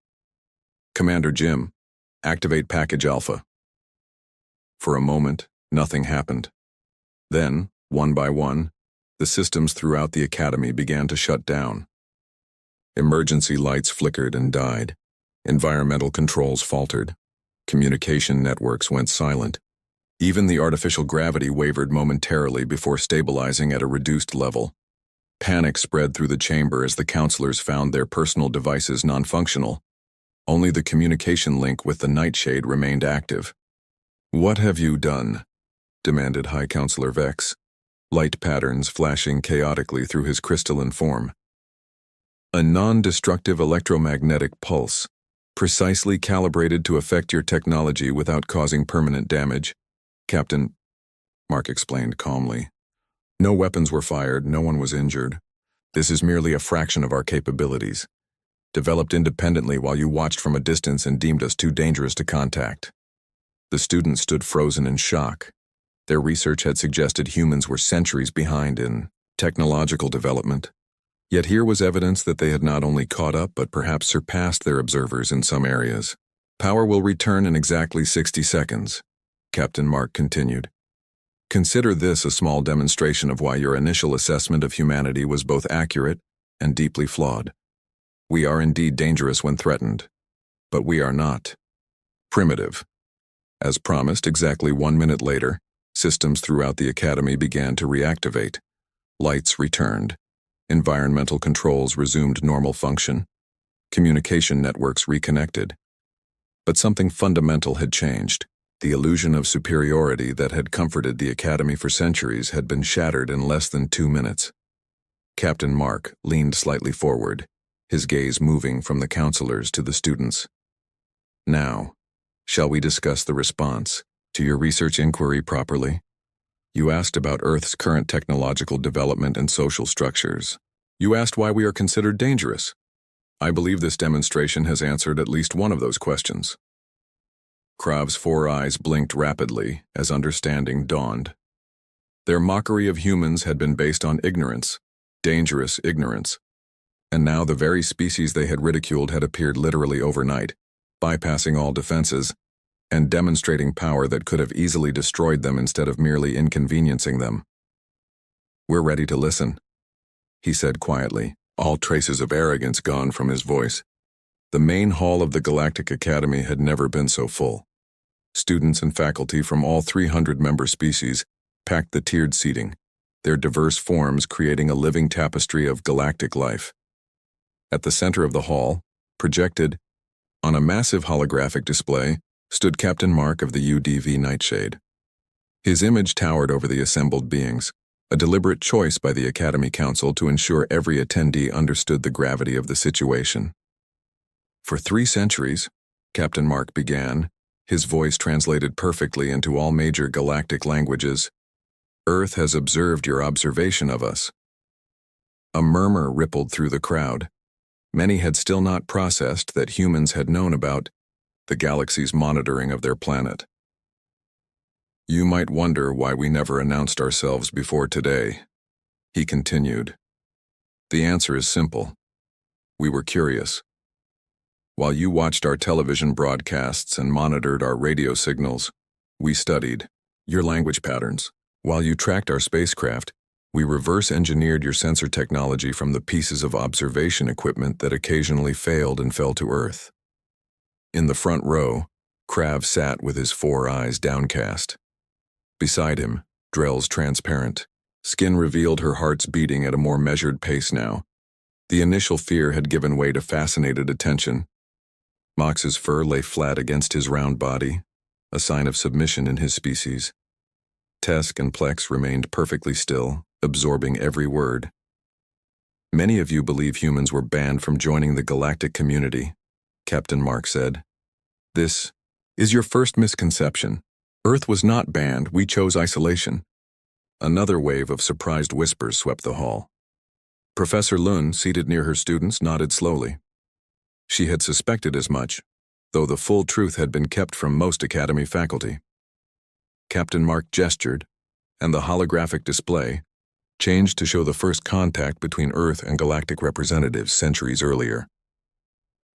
S1: Commander Jim, activate Package Alpha. For a moment, nothing happened. Then, one by one, the systems throughout the Academy began to shut down. Emergency lights flickered and died. Environmental controls faltered. Communication networks went silent. Even the artificial gravity wavered momentarily before stabilizing at a reduced level. Panic spread through the chamber as the counselors found their personal devices non-functional. Only the communication link with the Nightshade remained active. What have you done? Demanded High Counselor Vex, light patterns flashing chaotically through his crystalline form. A non-destructive electromagnetic pulse, precisely calibrated to affect your technology without causing permanent damage. Captain, Mark explained calmly. No weapons were fired, no one was injured. This is merely a fraction of our capabilities. Developed independently while you watched from a distance and deemed us too dangerous to contact. The students stood frozen in shock. Their research had suggested humans were centuries behind in technological development. Yet here was evidence that they had not only caught up but perhaps surpassed their observers in some areas. Power will return in exactly 60 seconds, Captain Mark continued. Consider this a small demonstration of why your initial assessment of humanity was both accurate and deeply flawed. We are indeed dangerous when threatened, but we are not primitive. As promised, exactly 1 minute later, systems throughout the Academy began to reactivate. Lights returned. Environmental controls resumed normal function. Communication networks reconnected. But something fundamental had changed. The illusion of superiority that had comforted the Academy for centuries had been shattered in less than 2 minutes. Captain Mark leaned slightly forward, his gaze moving from the counselors to the students. Now, shall we discuss the response to your research inquiry properly? You asked about Earth's current technological development and social structures. You asked why we are considered dangerous. I believe this demonstration has answered at least one of those questions. Krav's 4 eyes blinked rapidly as understanding dawned. Their mockery of humans had been based on ignorance, dangerous ignorance. And now the very species they had ridiculed had appeared literally overnight, bypassing all defenses, and demonstrating power that could have easily destroyed them instead of merely inconveniencing them. We're ready to listen, he said quietly, all traces of arrogance gone from his voice. The main hall of the Galactic Academy had never been so full. Students and faculty from all 300 member species packed the tiered seating, their diverse forms creating a living tapestry of galactic life. At the center of the hall, projected on a massive holographic display, stood Captain Mark of the UDV Nightshade. His image towered over the assembled beings, a deliberate choice by the Academy Council to ensure every attendee understood the gravity of the situation. For 3 centuries, Captain Mark began, his voice translated perfectly into all major galactic languages, Earth has observed your observation of us. A murmur rippled through the crowd. Many had still not processed that humans had known about the galaxy's monitoring of their planet. You might wonder why we never announced ourselves before today, he continued. The answer is simple. We were curious. While you watched our television broadcasts and monitored our radio signals, we studied your language patterns. While you tracked our spacecraft, we reverse-engineered your sensor technology from the pieces of observation equipment that occasionally failed and fell to Earth. In the front row, Krav sat with his 4 eyes downcast. Beside him, Drell's transparent skin revealed her heart's beating at a more measured pace now. The initial fear had given way to fascinated attention. Mox's fur lay flat against his round body, a sign of submission in his species. Tesk and Plex remained perfectly still, absorbing every word. Many of you believe humans were banned from joining the galactic community, Captain Mark said. This is your first misconception. Earth was not banned, we chose isolation. Another wave of surprised whispers swept the hall. Professor Lund, seated near her students, nodded slowly. She had suspected as much, though the full truth had been kept from most Academy faculty. Captain Mark gestured, and the holographic display changed to show the first contact between Earth and galactic representatives centuries earlier.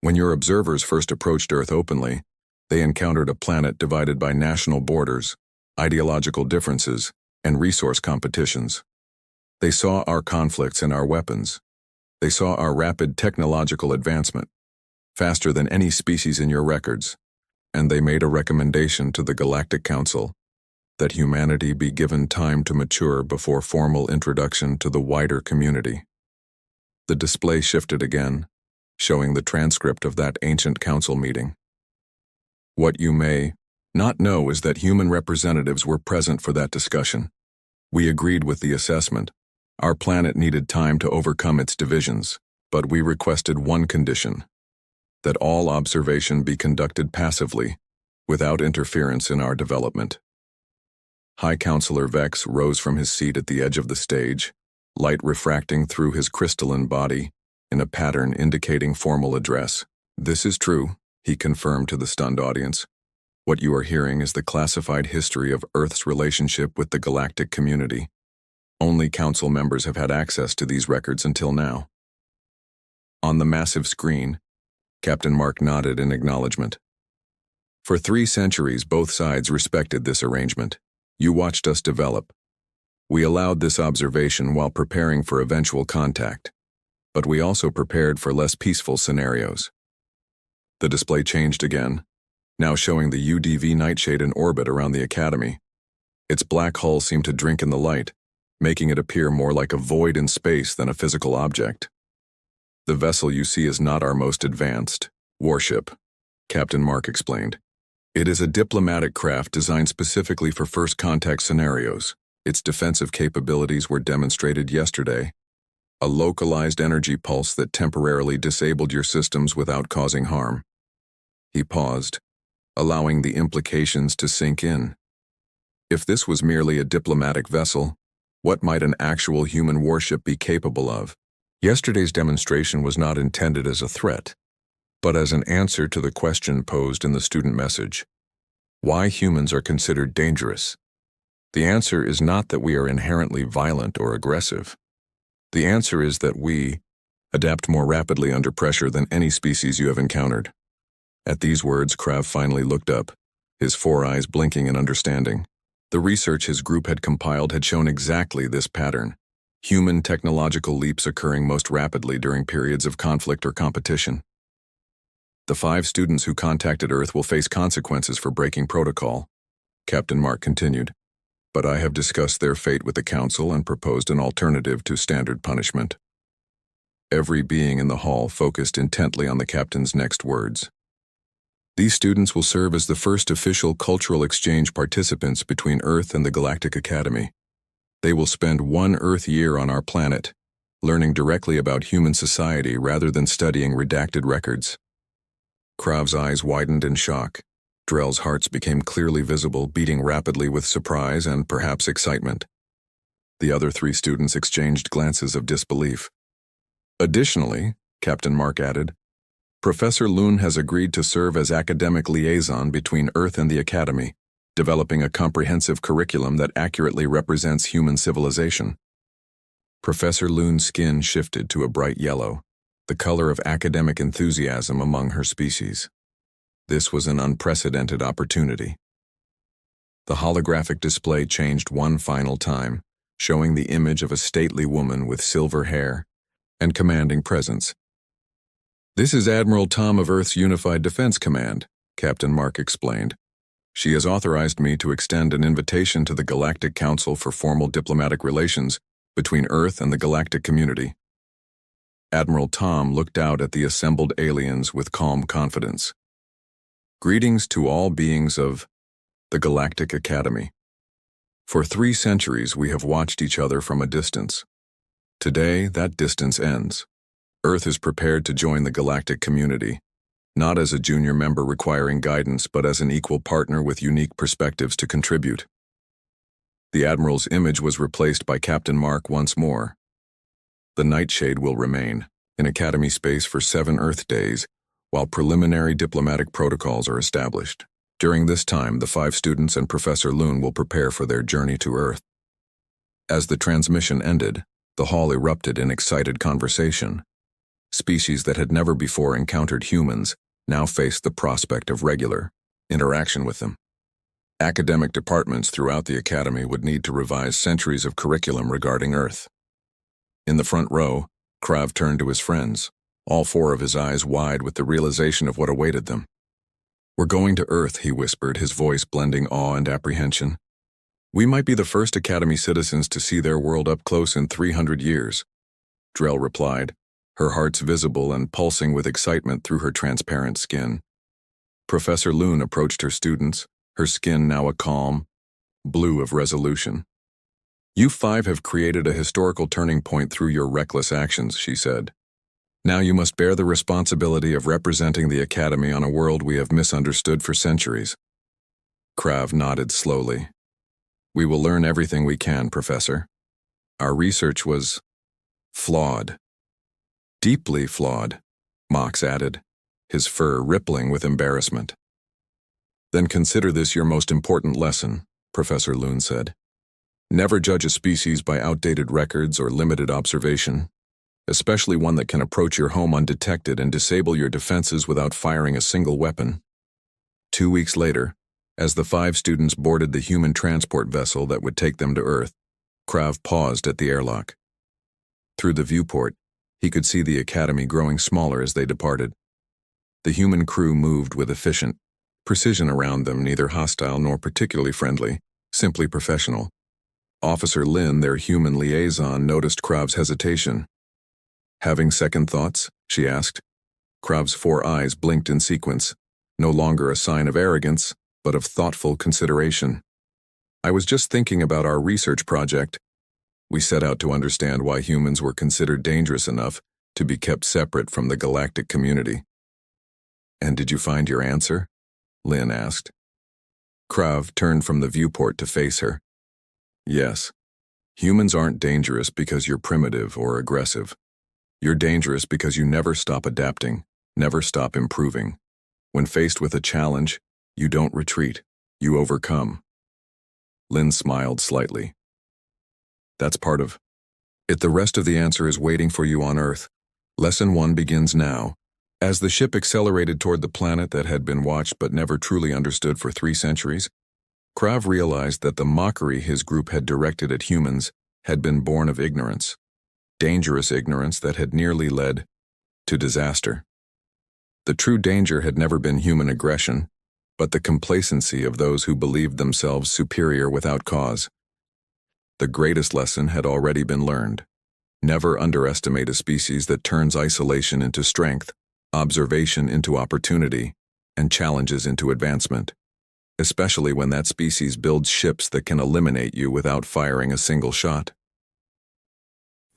S1: When your observers first approached Earth openly, they encountered a planet divided by national borders, ideological differences, and resource competitions. They saw our conflicts and our weapons. They saw our rapid technological advancement, faster than any species in your records, and they made a recommendation to the Galactic Council that humanity be given time to mature before formal introduction to the wider community. The display shifted again, showing the transcript of that ancient council meeting. What you may not know is that human representatives were present for that discussion. We agreed with the assessment. Our planet needed time to overcome its divisions, but we requested one condition: that all observation be conducted passively, without interference in our development. High Counselor Vex rose from his seat at the edge of the stage, light refracting through his crystalline body, in a pattern indicating formal address. This is true, he confirmed to the stunned audience. What you are hearing is the classified history of Earth's relationship with the galactic community. Only council members have had access to these records until now. On the massive screen, Captain Mark nodded in acknowledgement. For 3 centuries, both sides respected this arrangement. You watched us develop. We allowed this observation while preparing for eventual contact, but we also prepared for less peaceful scenarios. The display changed again, now showing the UDV Nightshade in orbit around the Academy. Its black hull seemed to drink in the light, making it appear more like a void in space than a physical object. The vessel you see is not our most advanced warship, Captain Mark explained. It is a diplomatic craft designed specifically for first contact scenarios. Its defensive capabilities were demonstrated yesterday. A localized energy pulse that temporarily disabled your systems without causing harm. He paused, allowing the implications to sink in. If this was merely a diplomatic vessel, what might an actual human warship be capable of? Yesterday's demonstration was not intended as a threat, but as an answer to the question posed in the student message: why humans are considered dangerous. The answer is not that we are inherently violent or aggressive. The answer is that we adapt more rapidly under pressure than any species you have encountered. At these words, Krav finally looked up, his 4 eyes blinking in understanding. The research his group had compiled had shown exactly this pattern: human technological leaps occurring most rapidly during periods of conflict or competition. The 5 students who contacted Earth will face consequences for breaking protocol, Captain Mark continued. But I have discussed their fate with the Council and proposed an alternative to standard punishment. Every being in the hall focused intently on the captain's next words. These students will serve as the first official cultural exchange participants between Earth and the Galactic Academy. They will spend 1 Earth year on our planet, learning directly about human society rather than studying redacted records. Krav's eyes widened in shock. Drell's hearts became clearly visible, beating rapidly with surprise and perhaps excitement. The other 3 students exchanged glances of disbelief. Additionally, Captain Mark added, Professor Loon has agreed to serve as academic liaison between Earth and the Academy, developing a comprehensive curriculum that accurately represents human civilization. Professor Loon's skin shifted to a bright yellow, the color of academic enthusiasm among her species. This was an unprecedented opportunity. The holographic display changed one final time, showing the image of a stately woman with silver hair and commanding presence. This is Admiral Tom of Earth's Unified Defense Command, Captain Mark explained. She has authorized me to extend an invitation to the Galactic Council for formal diplomatic relations between Earth and the galactic community. Admiral Tom looked out at the assembled aliens with calm confidence. Greetings to all beings of the Galactic Academy. For 3 centuries we have watched each other from a distance. Today, that distance ends. Earth is prepared to join the galactic community, not as a junior member requiring guidance, but as an equal partner with unique perspectives to contribute. The Admiral's image was replaced by Captain Mark once more. The Nightshade will remain in Academy space for 7 Earth days, while preliminary diplomatic protocols are established. During this time, the 5 students and Professor Loon will prepare for their journey to Earth. As the transmission ended, the hall erupted in excited conversation. Species that had never before encountered humans now faced the prospect of regular interaction with them. Academic departments throughout the Academy would need to revise centuries of curriculum regarding Earth. In the front row, Krav turned to his friends, all 4 of his eyes wide with the realization of what awaited them. We're going to Earth, he whispered, his voice blending awe and apprehension. We might be the first Academy citizens to see their world up close in 300 years. Drell replied, her hearts visible and pulsing with excitement through her transparent skin. Professor Loon approached her students, her skin now a calm blue of resolution. You 5 have created a historical turning point through your reckless actions, she said. Now you must bear the responsibility of representing the Academy on a world we have misunderstood for centuries. Krav nodded slowly. We will learn everything we can, Professor. Our research was flawed. Deeply flawed, Mox added, his fur rippling with embarrassment. Then consider this your most important lesson, Professor Loon said. Never judge a species by outdated records or limited observation, especially one that can approach your home undetected and disable your defenses without firing a single weapon. 2 weeks later, as the 5 students boarded the human transport vessel that would take them to Earth, Krav paused at the airlock. Through the viewport, he could see the Academy growing smaller as they departed. The human crew moved with efficient precision around them, neither hostile nor particularly friendly, simply professional. Officer Lin, their human liaison, noticed Krav's hesitation. Having second thoughts? She asked. Krav's 4 eyes blinked in sequence, no longer a sign of arrogance, but of thoughtful consideration. I was just thinking about our research project. We set out to understand why humans were considered dangerous enough to be kept separate from the galactic community. And did you find your answer? Lin asked. Krav turned from the viewport to face her. Yes. Humans aren't dangerous because you're primitive or aggressive. You're dangerous because you never stop adapting, never stop improving. When faced with a challenge, you don't retreat, you overcome. Lin smiled slightly. That's part of it. The rest of the answer is waiting for you on Earth. Lesson 1 begins now. As the ship accelerated toward the planet that had been watched but never truly understood for 3 centuries, Krav realized that the mockery his group had directed at humans had been born of ignorance, dangerous ignorance that had nearly led to disaster. The true danger had never been human aggression, but the complacency of those who believed themselves superior without cause. The greatest lesson had already been learned. Never underestimate a species that turns isolation into strength, observation into opportunity, and challenges into advancement, especially when that species builds ships that can eliminate you without firing a single shot.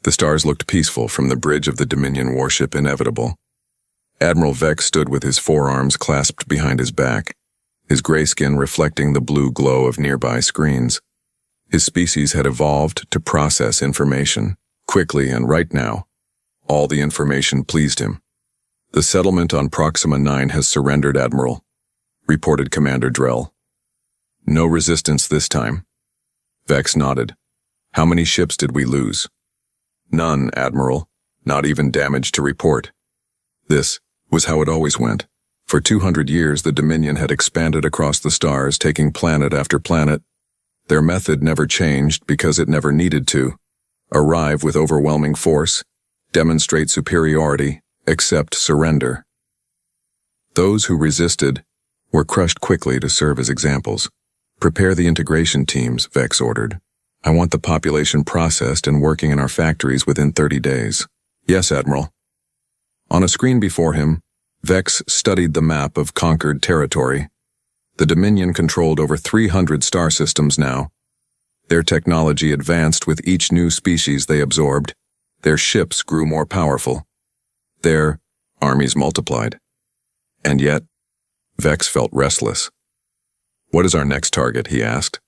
S1: The stars looked peaceful from the bridge of the Dominion warship Inevitable. Admiral Vex stood with his forearms clasped behind his back, his gray skin reflecting the blue glow of nearby screens. His species had evolved to process information, quickly and right now. All the information pleased him. "The settlement on Proxima 9 has surrendered, Admiral," reported Commander Drell. "No resistance this time." Vex nodded. "How many ships did we lose?" "None, Admiral. Not even damage to report." This was how it always went. For 200 years, the Dominion had expanded across the stars, taking planet after planet. Their method never changed because it never needed to. Arrive with overwhelming force, demonstrate superiority, accept surrender. Those who resisted were crushed quickly to serve as examples. "Prepare the integration teams," Vex ordered. "I want the population processed and working in our factories within 30 days. "Yes, Admiral." On a screen before him, Vex studied the map of conquered territory. The Dominion controlled over 300 star systems now. Their technology advanced with each new species they absorbed. Their ships grew more powerful. Their armies multiplied. And yet, Vex felt restless. "What is our next target?" he asked.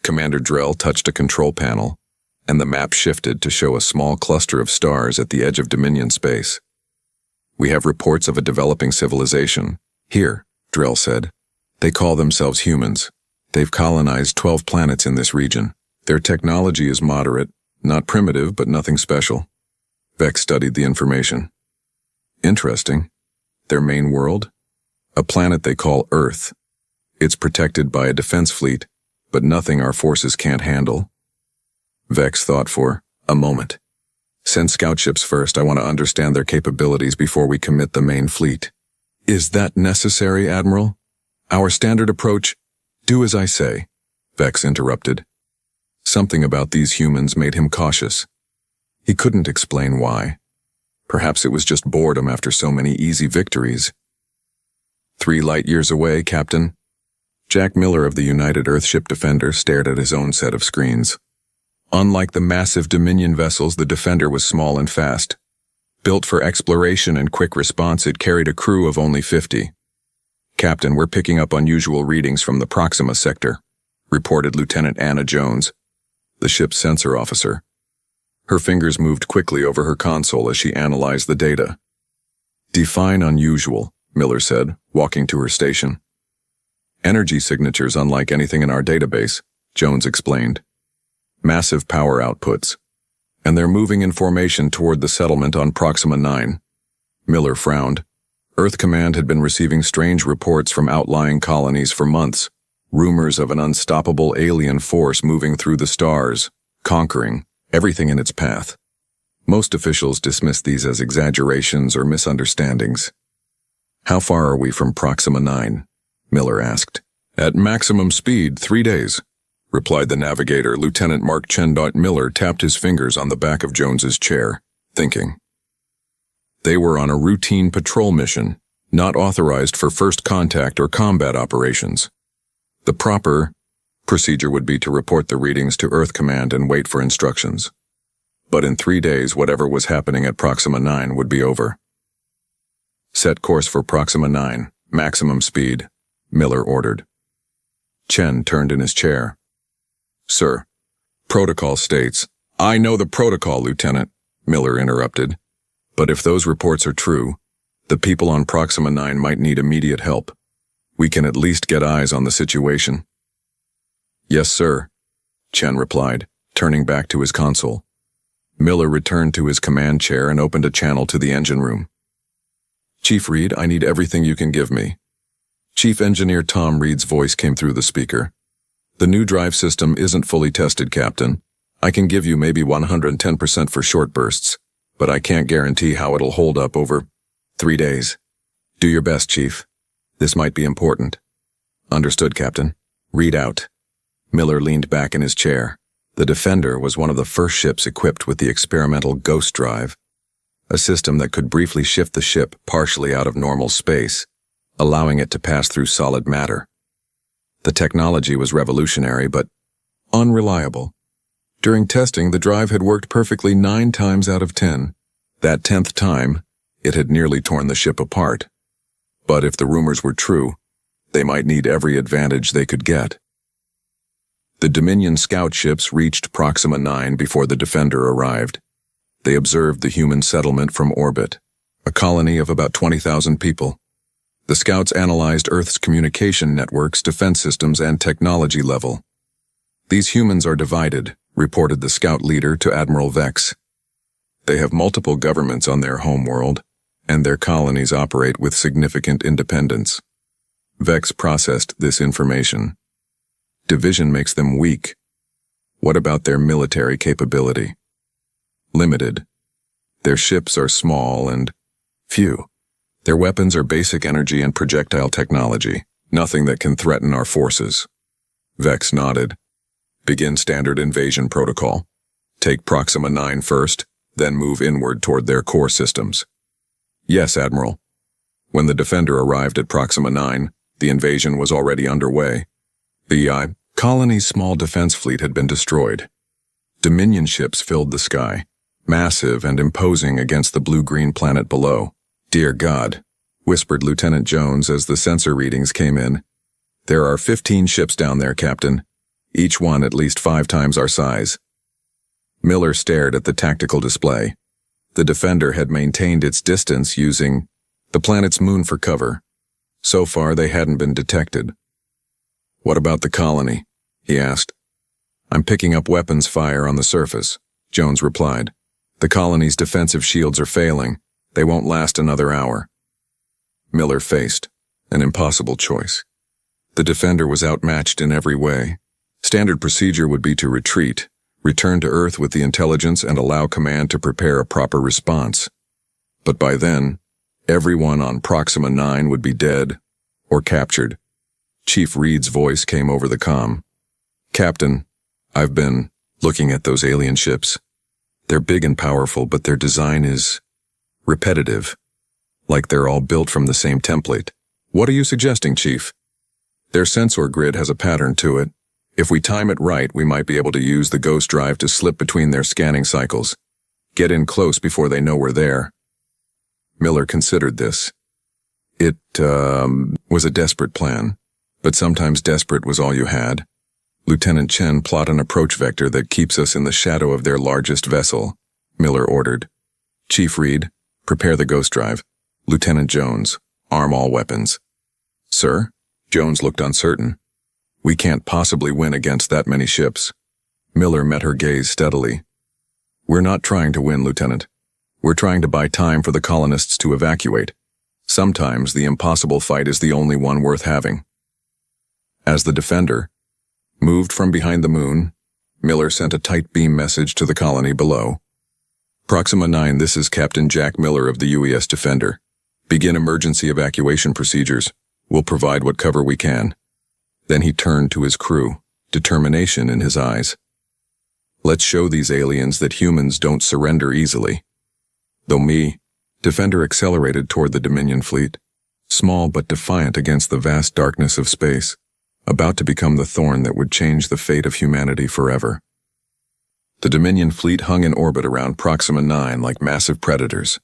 S1: Commander Drell touched a control panel, and the map shifted to show a small cluster of stars at the edge of Dominion space. "We have reports of a developing civilization. Here," Drell said. "They call themselves humans. They've colonized 12 planets in this region. Their technology is moderate, not primitive, but nothing special." Vex studied the information. "Interesting. Their main world? A planet they call Earth. It's protected by a defense fleet, but nothing our forces can't handle." Vex thought for a moment. "Send scout ships first. I want to understand their capabilities before we commit the main fleet." "Is that necessary, Admiral? Our standard approach—" "Do as I say," Vex interrupted. Something about these humans made him cautious. He couldn't explain why. Perhaps it was just boredom after so many easy victories. 3 light years away, Captain." Jack Miller of the United Earthship Defender stared at his own set of screens. Unlike the massive Dominion vessels, the Defender was small and fast. Built for exploration and quick response, it carried a crew of only 50. "Captain, we're picking up unusual readings from the Proxima sector," reported Lieutenant Anna Jones, the ship's sensor officer. Her fingers moved quickly over her console as she analyzed the data. "Define unusual," Miller said, walking to her station. "Energy signatures unlike anything in our database," Jones explained. "Massive power outputs. And they're moving in formation toward the settlement on Proxima 9. Miller frowned. Earth Command had been receiving strange reports from outlying colonies for months. Rumors of an unstoppable alien force moving through the stars, conquering everything in its path. Most officials dismissed these as exaggerations or misunderstandings. "How far are we from Proxima 9? Miller asked. "At maximum speed, 3 days," replied the navigator. Lieutenant Mark Chen. Miller tapped his fingers on the back of Jones's chair, thinking. They were on a routine patrol mission, not authorized for first contact or combat operations. The proper procedure would be to report the readings to Earth Command and wait for instructions. But in 3 days, whatever was happening at Proxima 9 would be over. "Set course for Proxima 9, maximum speed," Miller ordered. Chen turned in his chair. "Sir, protocol states—" "I know the protocol, Lieutenant," Miller interrupted. "But if those reports are true, the people on Proxima 9 might need immediate help. We can at least get eyes on the situation." "Yes, sir," Chen replied, turning back to his console. Miller returned to his command chair and opened a channel to the engine room. "Chief Reed, I need everything you can give me." Chief Engineer Tom Reed's voice came through the speaker. "The new drive system isn't fully tested, Captain. I can give you maybe 110% for short bursts, but I can't guarantee how it'll hold up over 3 days. Do your best, Chief. This might be important. Understood, Captain. Read out. Miller leaned back in his chair. The Defender was one of the first ships equipped with the experimental Ghost Drive, a system that could briefly shift the ship partially out of normal space, allowing it to pass through solid matter. The technology was revolutionary, but unreliable. During testing, the drive had worked perfectly 9 times out of 10. That 10th time, it had nearly torn the ship apart. But if the rumors were true, they might need every advantage they could get. The Dominion scout ships reached Proxima 9 before the Defender arrived. They observed the human settlement from orbit, a colony of about 20,000 people. The scouts analyzed Earth's communication networks, defense systems, and technology level. These humans are divided, reported the scout leader to Admiral Vex. They have multiple governments on their homeworld, and their colonies operate with significant independence. Vex processed this information. Division makes them weak. What about their military capability? Limited. Their ships are small and few. Their weapons are basic energy and projectile technology, nothing that can threaten our forces. Vex nodded. Begin standard invasion protocol. Take Proxima 9 first, then move inward toward their core systems. Yes, Admiral. When the Defender arrived at Proxima 9, the invasion was already underway. The colony's small defense fleet had been destroyed. Dominion ships filled the sky, massive and imposing against the blue-green planet below. Dear God, whispered Lieutenant Jones as the sensor readings came in. There are 15 ships down there, Captain. Each one at least 5 times our size. Miller stared at the tactical display. The Defender had maintained its distance using the planet's moon for cover. So far, they hadn't been detected. What about the colony? He asked. I'm picking up weapons fire on the surface, Jones replied. The colony's defensive shields are failing. They won't last another hour. Miller faced an impossible choice. The Defender was outmatched in every way. Standard procedure would be to retreat, return to Earth with the intelligence and allow command to prepare a proper response. But by then, everyone on Proxima 9 would be dead or captured. Chief Reed's voice came over the comm. Captain, I've been looking at those alien ships. They're big and powerful, but their design is repetitive, like they're all built from the same template. What are you suggesting, Chief? Their sensor grid has a pattern to it. If we time it right, we might be able to use the Ghost Drive to slip between their scanning cycles. Get in close before they know we're there. Miller considered this. It was a desperate plan, but sometimes desperate was all you had. Lieutenant Chen, plot an approach vector that keeps us in the shadow of their largest vessel, Miller ordered. Chief Reed, prepare the Ghost Drive. Lieutenant Jones, arm all weapons. Sir? Jones looked uncertain. We can't possibly win against that many ships. Miller met her gaze steadily. We're not trying to win, Lieutenant. We're trying to buy time for the colonists to evacuate. Sometimes the impossible fight is the only one worth having. As the Defender moved from behind the moon, Miller sent a tight beam message to the colony below. Proxima 9, this is Captain Jack Miller of the UES Defender. Begin emergency evacuation procedures. We'll provide what cover we can. Then he turned to his crew, determination in his eyes. Let's show these aliens that humans don't surrender easily. Defender accelerated toward the Dominion fleet, small but defiant against the vast darkness of space, about to become the thorn that would change the fate of humanity forever. The Dominion fleet hung in orbit around Proxima 9 like massive predators.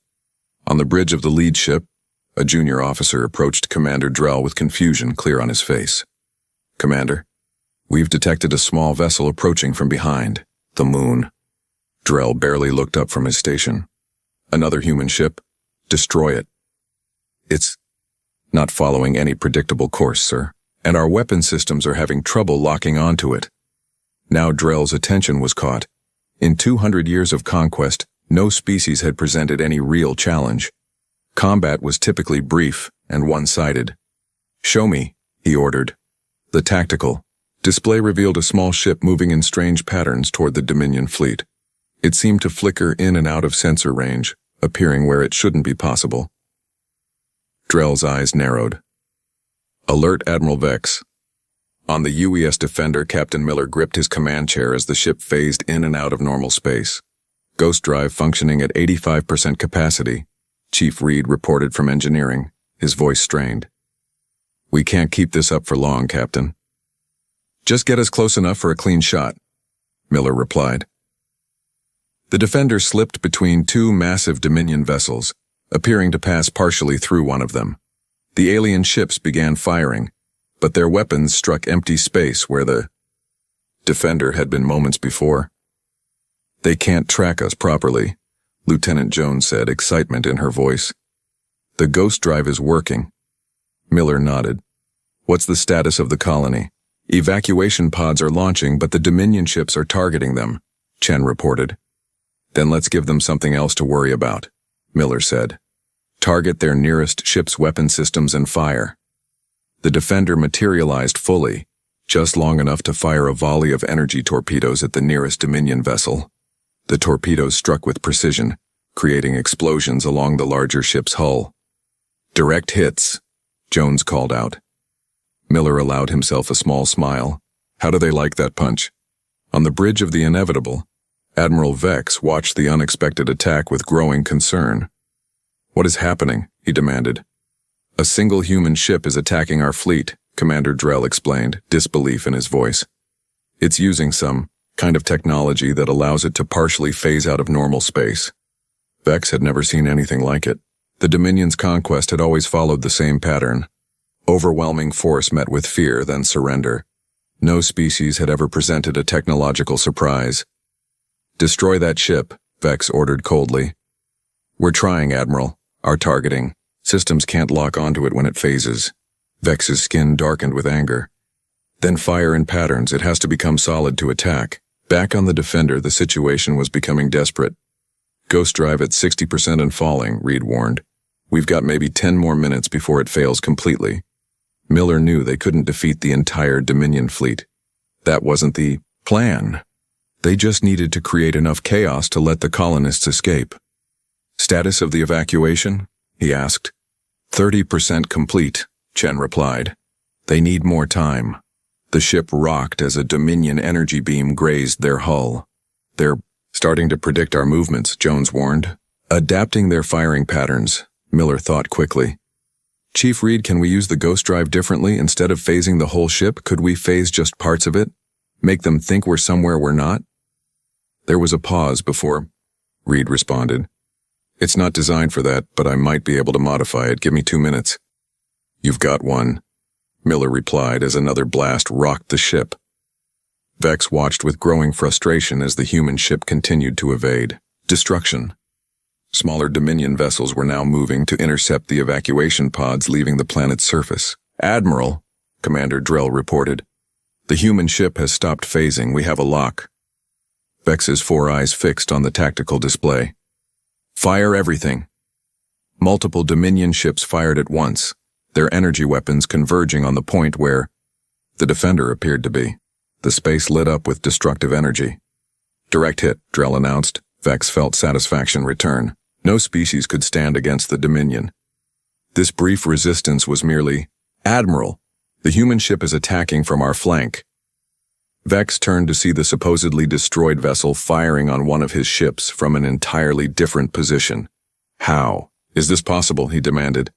S1: On the bridge of the lead ship, a junior officer approached Commander Drell with confusion clear on his face. Commander, we've detected a small vessel approaching from behind, the moon. Drell barely looked up from his station. Another human ship? Destroy it. It's not following any predictable course, sir, and our weapon systems are having trouble locking onto it. Now Drell's attention was caught. In 200 years of conquest, no species had presented any real challenge. Combat was typically brief and one-sided. Show me, he ordered. The tactical display revealed a small ship moving in strange patterns toward the Dominion fleet. It seemed to flicker in and out of sensor range, appearing where it shouldn't be possible. Drell's eyes narrowed. Alert Admiral Vex. On the UES Defender, Captain Miller gripped his command chair as the ship phased in and out of normal space. Ghost drive functioning at 85% capacity, Chief Reed reported from engineering, his voice strained. We can't keep this up for long, Captain. Just get us close enough for a clean shot, Miller replied. The Defender slipped between two massive Dominion vessels, appearing to pass partially through one of them. The alien ships began firing, but their weapons struck empty space where the Defender had been moments before. They can't track us properly, Lieutenant Jones said, excitement in her voice. The ghost drive is working. Miller nodded. What's the status of the colony? Evacuation pods are launching, but the Dominion ships are targeting them, Chen reported. Then let's give them something else to worry about, Miller said. Target their nearest ship's weapon systems and fire. The Defender materialized fully, just long enough to fire a volley of energy torpedoes at the nearest Dominion vessel. The torpedoes struck with precision, creating explosions along the larger ship's hull. Direct hits, Jones called out. Miller allowed himself a small smile. How do they like that punch? On the bridge of the inevitable, Admiral Vex watched the unexpected attack with growing concern. What is happening? He demanded. A single human ship is attacking our fleet, Commander Drell explained, disbelief in his voice. It's using some kind of technology that allows it to partially phase out of normal space. Vex had never seen anything like it. The Dominion's conquest had always followed the same pattern. Overwhelming force met with fear, then surrender. No species had ever presented a technological surprise. Destroy that ship, Vex ordered coldly. We're trying, Admiral. Our targeting systems can't lock onto it when it phases. Vex's skin darkened with anger. Then fire in patterns. It has to become solid to attack. Back on the Defender, the situation was becoming desperate. Ghost drive at 60% and falling, Reed warned. We've got maybe 10 more minutes before it fails completely. Miller knew they couldn't defeat the entire Dominion fleet. That wasn't the plan. They just needed to create enough chaos to let the colonists escape. Status of the evacuation? He asked. 30% complete, Chen replied. They need more time. The ship rocked as a Dominion energy beam grazed their hull. They're starting to predict our movements, Jones warned. Adapting their firing patterns, Miller thought quickly. Chief Reed, can we use the ghost drive differently? Instead of phasing the whole ship, could we phase just parts of it? Make them think we're somewhere we're not? There was a pause before Reed responded. It's not designed for that, but I might be able to modify it. Give me 2 minutes. You've got one, Miller replied as another blast rocked the ship. Vex watched with growing frustration as the human ship continued to evade destruction. Smaller Dominion vessels were now moving to intercept the evacuation pods leaving the planet's surface. Admiral, Commander Drell reported. The human ship has stopped phasing. We have a lock. Vex's 4 eyes fixed on the tactical display. Fire everything. Multiple Dominion ships fired at once, their energy weapons converging on the point where the Defender appeared to be. The space lit up with destructive energy. Direct hit, Drell announced. Vex felt satisfaction return. No species could stand against the Dominion. This brief resistance was merely, Admiral, the human ship is attacking from our flank. Vex turned to see the supposedly destroyed vessel firing on one of his ships from an entirely different position. How is this possible? He demanded.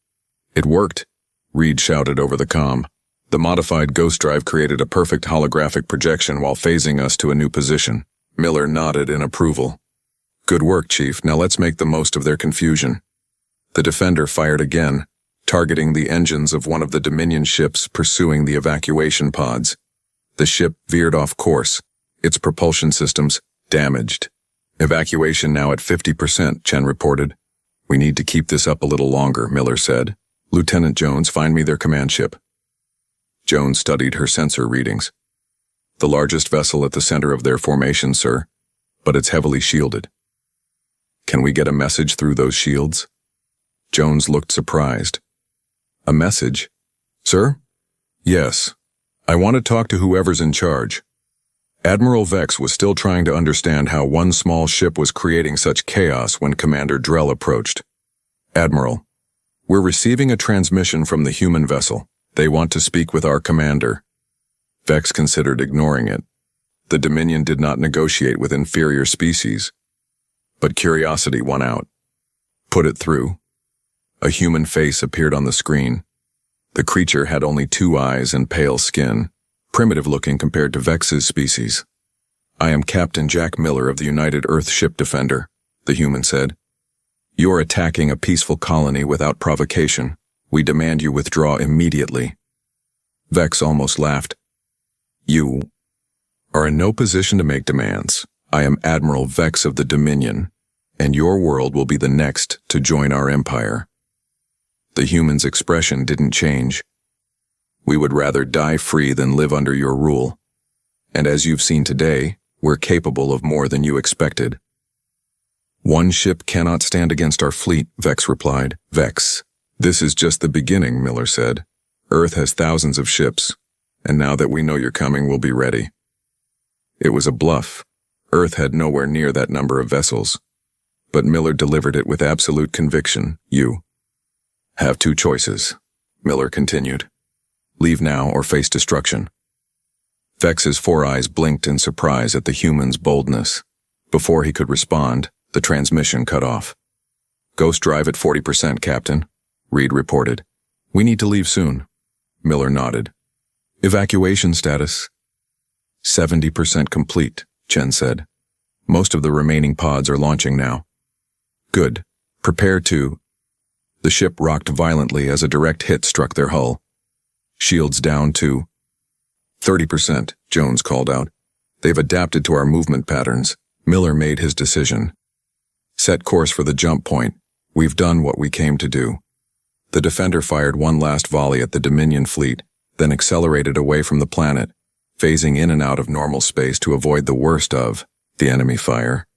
S1: It worked, Reed shouted over the comm. The modified ghost drive created a perfect holographic projection while phasing us to a new position. Miller nodded in approval. Good work, Chief. Now let's make the most of their confusion. The Defender fired again, targeting the engines of one of the Dominion ships pursuing the evacuation pods. The ship veered off course, its propulsion systems damaged. Evacuation now at 50%, Chen reported. We need to keep this up a little longer, Miller said. Lieutenant Jones, find me their command ship. Jones studied her sensor readings. The largest vessel at the center of their formation, sir, but it's heavily shielded. Can we get a message through those shields? Jones looked surprised. A message? Sir? Yes. I want to talk to whoever's in charge. Admiral Vex was still trying to understand how one small ship was creating such chaos when Commander Drell approached. Admiral, We're receiving a transmission from the human vessel. They want to speak with our commander. Vex considered ignoring it. The Dominion did not negotiate with inferior species. But curiosity won out. Put it through. A human face appeared on the screen. The creature had only 2 eyes and pale skin, primitive-looking compared to Vex's species. "I am Captain Jack Miller of the United Earth Ship Defender," the human said. "You're attacking a peaceful colony without provocation. We demand you withdraw immediately." Vex almost laughed. "You are in no position to make demands. I am Admiral Vex of the Dominion, and your world will be the next to join our empire." The human's expression didn't change. "We would rather die free than live under your rule. And as you've seen today, we're capable of more than you expected." "One ship cannot stand against our fleet," Vex replied. "Vex, this is just the beginning," Miller said. "Earth has thousands of ships, and now that we know you're coming, we'll be ready." It was a bluff. Earth had nowhere near that number of vessels. But Miller delivered it with absolute conviction. "You have 2 choices," Miller continued. "Leave now or face destruction." Vex's 4 eyes blinked in surprise at the human's boldness. Before he could respond, the transmission cut off. "Ghost drive at 40%, Captain," Reed reported. "We need to leave soon." Miller nodded. "Evacuation status?" 70% complete, Chen said. "Most of the remaining pods are launching now." "Good. Prepare to—" The ship rocked violently as a direct hit struck their hull. "Shields down to—" 30%, Jones called out. "They've adapted to our movement patterns." Miller made his decision. "Set course for the jump point. We've done what we came to do." The Defender fired one last volley at the Dominion fleet, then accelerated away from the planet, phasing in and out of normal space to avoid the worst of the enemy fire.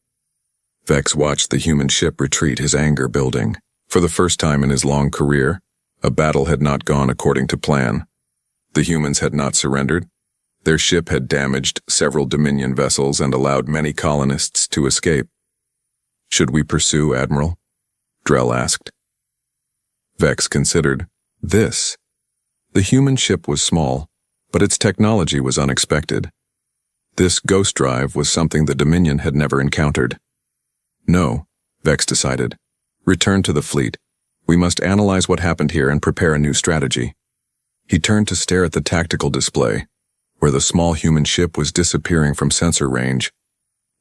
S1: Vex watched the human ship retreat, his anger building. For the first time in his long career, a battle had not gone according to plan. The humans had not surrendered. Their ship had damaged several Dominion vessels and allowed many colonists to escape. "Should we pursue, Admiral?" Drell asked. Vex considered. This. The human ship was small, but its technology was unexpected. This ghost drive was something the Dominion had never encountered. "No," Vex decided. "Return to the fleet. We must analyze what happened here and prepare a new strategy." He turned to stare at the tactical display, where the small human ship was disappearing from sensor range.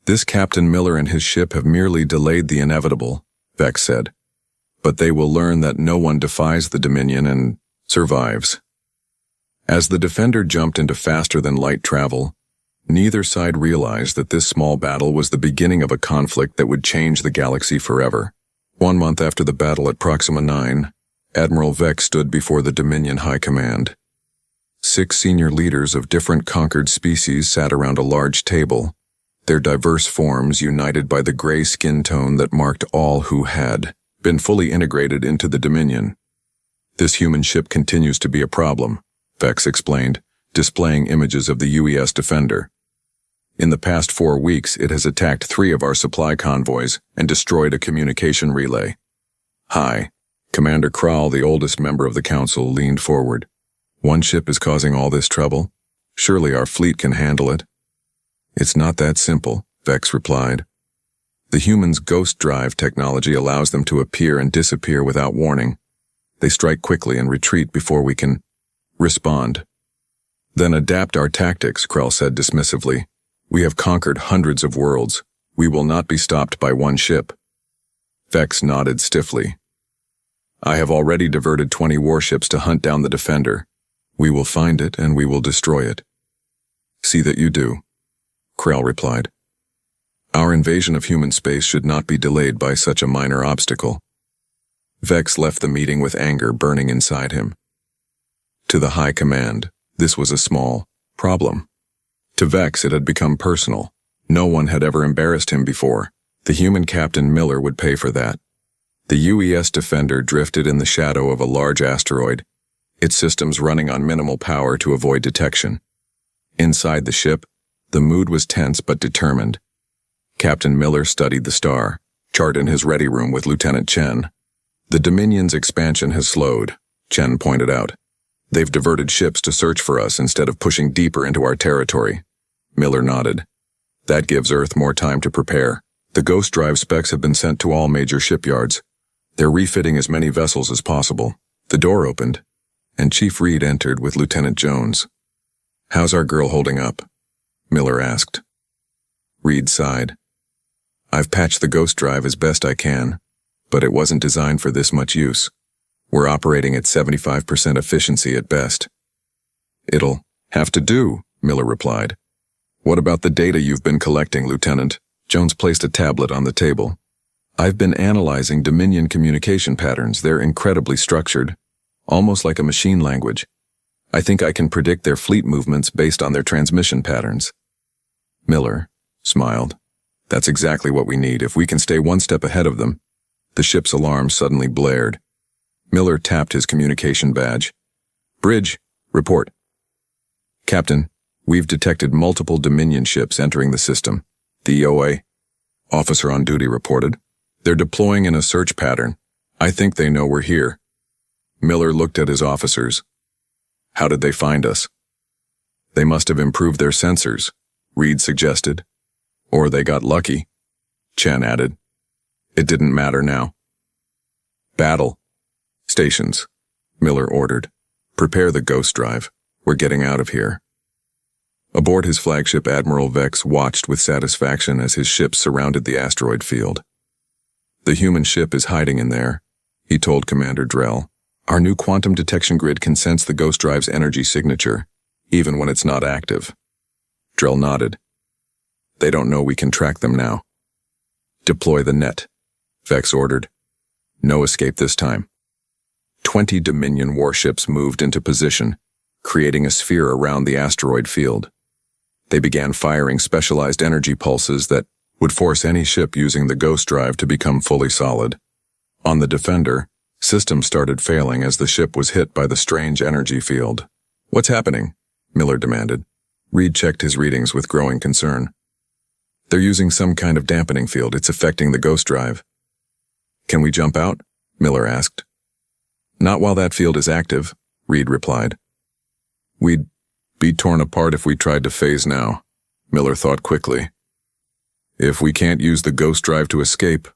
S1: "This Captain Miller and his ship have merely delayed the inevitable," Vex said. "But they will learn that no one defies the Dominion and survives." As the Defender jumped into faster-than-light travel, neither side realized that this small battle was the beginning of a conflict that would change the galaxy forever. 1 month after the battle at Proxima 9, Admiral Vex stood before the Dominion High Command. 6 senior leaders of different conquered species sat around a large table, their diverse forms united by the gray skin tone that marked all who had been fully integrated into the Dominion. "This human ship continues to be a problem," Vex explained, displaying images of the UES Defender. "In the past 4 weeks, it has attacked 3 of our supply convoys and destroyed a communication relay." "Hi." Commander Krall, the oldest member of the Council, leaned forward. "One ship is causing all this trouble? Surely our fleet can handle it." "It's not that simple," Vex replied. "The humans' ghost drive technology allows them to appear and disappear without warning. They strike quickly and retreat before we can respond." "Then adapt our tactics," Krall said dismissively. "We have conquered hundreds of worlds. We will not be stopped by one ship." Vex nodded stiffly. "I have already diverted 20 warships to hunt down the Defender. We will find it and we will destroy it." "See that you do," Krall replied. "Our invasion of human space should not be delayed by such a minor obstacle." Vex left the meeting with anger burning inside him. To the High Command, this was a small problem. To Vex, it had become personal. No one had ever embarrassed him before. The human Captain Miller would pay for that. The UES Defender drifted in the shadow of a large asteroid, its systems running on minimal power to avoid detection. Inside the ship, the mood was tense but determined. Captain Miller studied the star, chart in his ready room with Lieutenant Chen. The Dominion's expansion has slowed, Chen pointed out. They've diverted ships to search for us instead of pushing deeper into our territory. Miller nodded. That gives Earth more time to prepare. The Ghost Drive specs have been sent to all major shipyards. They're refitting as many vessels as possible. The door opened, and Chief Reed entered with Lieutenant Jones. How's our girl holding up? Miller asked. Reed sighed. I've patched the Ghost Drive as best I can, but it wasn't designed for this much use. We're operating at 75% efficiency at best. It'll have to do, Miller replied. What about the data you've been collecting, Lieutenant? Jones placed a tablet on the table. I've been analyzing Dominion communication patterns. They're incredibly structured, almost like a machine language. I think I can predict their fleet movements based on their transmission patterns. Miller smiled. That's exactly what we need. If we can stay one step ahead of them. The ship's alarm suddenly blared. Miller tapped his communication badge. Bridge, report. Captain, we've detected multiple Dominion ships entering the system. The OA officer on duty reported. They're deploying in a search pattern. I think they know we're here. Miller looked at his officers. How did they find us? They must have improved their sensors, Reed suggested. Or they got lucky, Chen added. It didn't matter now. Battle. Stations, Miller ordered. Prepare the Ghost Drive. We're getting out of here. Aboard his flagship, Admiral Vex watched with satisfaction as his ship surrounded the asteroid field. The human ship is hiding in there, he told Commander Drell. Our new quantum detection grid can sense the Ghost Drive's energy signature, even when it's not active. Drell nodded. They don't know we can track them now. Deploy the net, Vex ordered. No escape this time. 20 Dominion warships moved into position, creating a sphere around the asteroid field. They began firing specialized energy pulses that would force any ship using the Ghost Drive to become fully solid. On the Defender, systems started failing as the ship was hit by the strange energy field. What's happening? Miller demanded. Reed checked his readings with growing concern. They're using some kind of dampening field. It's affecting the Ghost Drive. Can we jump out? Miller asked. Not while that field is active, Reed replied. We'd be torn apart if we tried to phase now, Miller thought quickly. If we can't use the Ghost Drive to escape,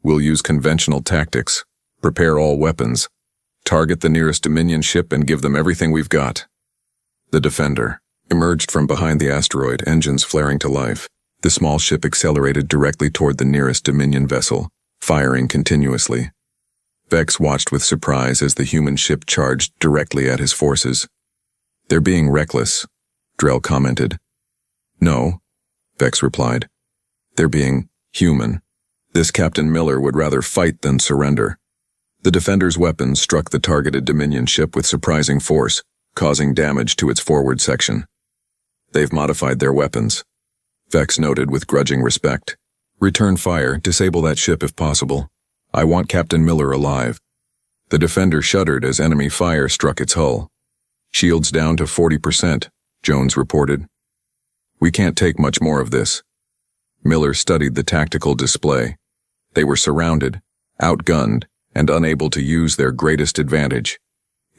S1: we'll use conventional tactics, prepare all weapons, target the nearest Dominion ship and give them everything we've got. The Defender emerged from behind the asteroid, engines flaring to life. The small ship accelerated directly toward the nearest Dominion vessel, firing continuously. Vex watched with surprise as the human ship charged directly at his forces. They're being reckless, Drell commented. No, Vex replied. They're being human. This Captain Miller would rather fight than surrender. The Defender's weapons struck the targeted Dominion ship with surprising force, causing damage to its forward section. They've modified their weapons, Vex noted with grudging respect. Return fire, disable that ship if possible. I want Captain Miller alive. The Defender shuddered as enemy fire struck its hull. Shields down to 40%, Jones reported. We can't take much more of this. Miller studied the tactical display. They were surrounded, outgunned, and unable to use their greatest advantage.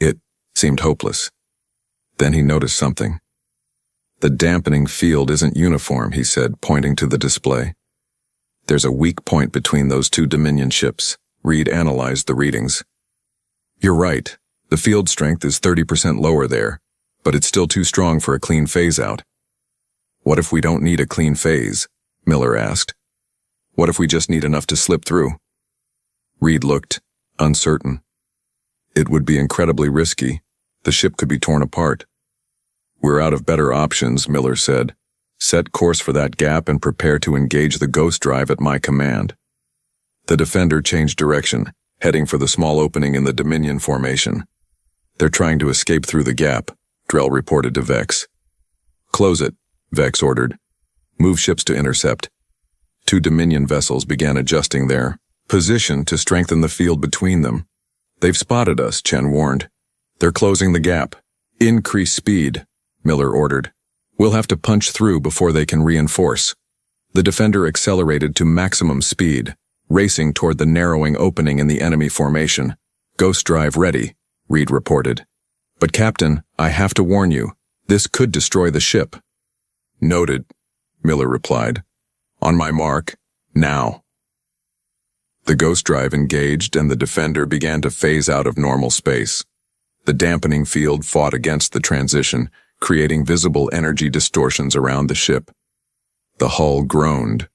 S1: It seemed hopeless. Then he noticed something. The dampening field isn't uniform, he said, pointing to the display. There's a weak point between those two Dominion ships. Reed analyzed the readings. You're right. The field strength is 30% lower there, but it's still too strong for a clean phase-out. What if we don't need a clean phase? Miller asked. What if we just need enough to slip through? Reed looked uncertain. It would be incredibly risky. The ship could be torn apart. We're out of better options, Miller said. Set course for that gap and prepare to engage the Ghost Drive at my command. The Defender changed direction, heading for the small opening in the Dominion formation. They're trying to escape through the gap, Drell reported to Vex. Close it, Vex ordered. Move ships to intercept. 2 Dominion vessels began adjusting their position to strengthen the field between them. They've spotted us, Chen warned. They're closing the gap. Increase speed, Miller ordered. We'll have to punch through before they can reinforce. The Defender accelerated to maximum speed, racing toward the narrowing opening in the enemy formation. "Ghost drive ready," Reed reported. "But Captain, I have to warn you, this could destroy the ship." "Noted," Miller replied. "On my mark, now." The ghost drive engaged and the Defender began to phase out of normal space. The dampening field fought against the transition, creating visible energy distortions around the ship. The hull groaned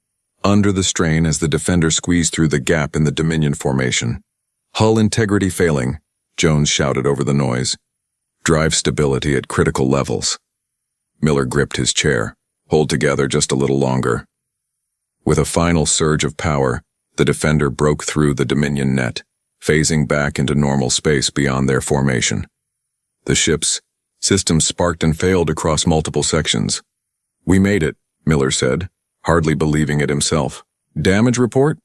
S1: under the strain as the Defender squeezed through the gap in the Dominion formation. "Hull integrity failing," Jones shouted over the noise. "Drive stability at critical levels." Miller gripped his chair. "Hold together just a little longer." With a final surge of power, the Defender broke through the Dominion net, phasing back into normal space beyond their formation. The ship's systems sparked and failed across multiple sections. "We made it," Miller said, hardly believing it himself. "Damage report?"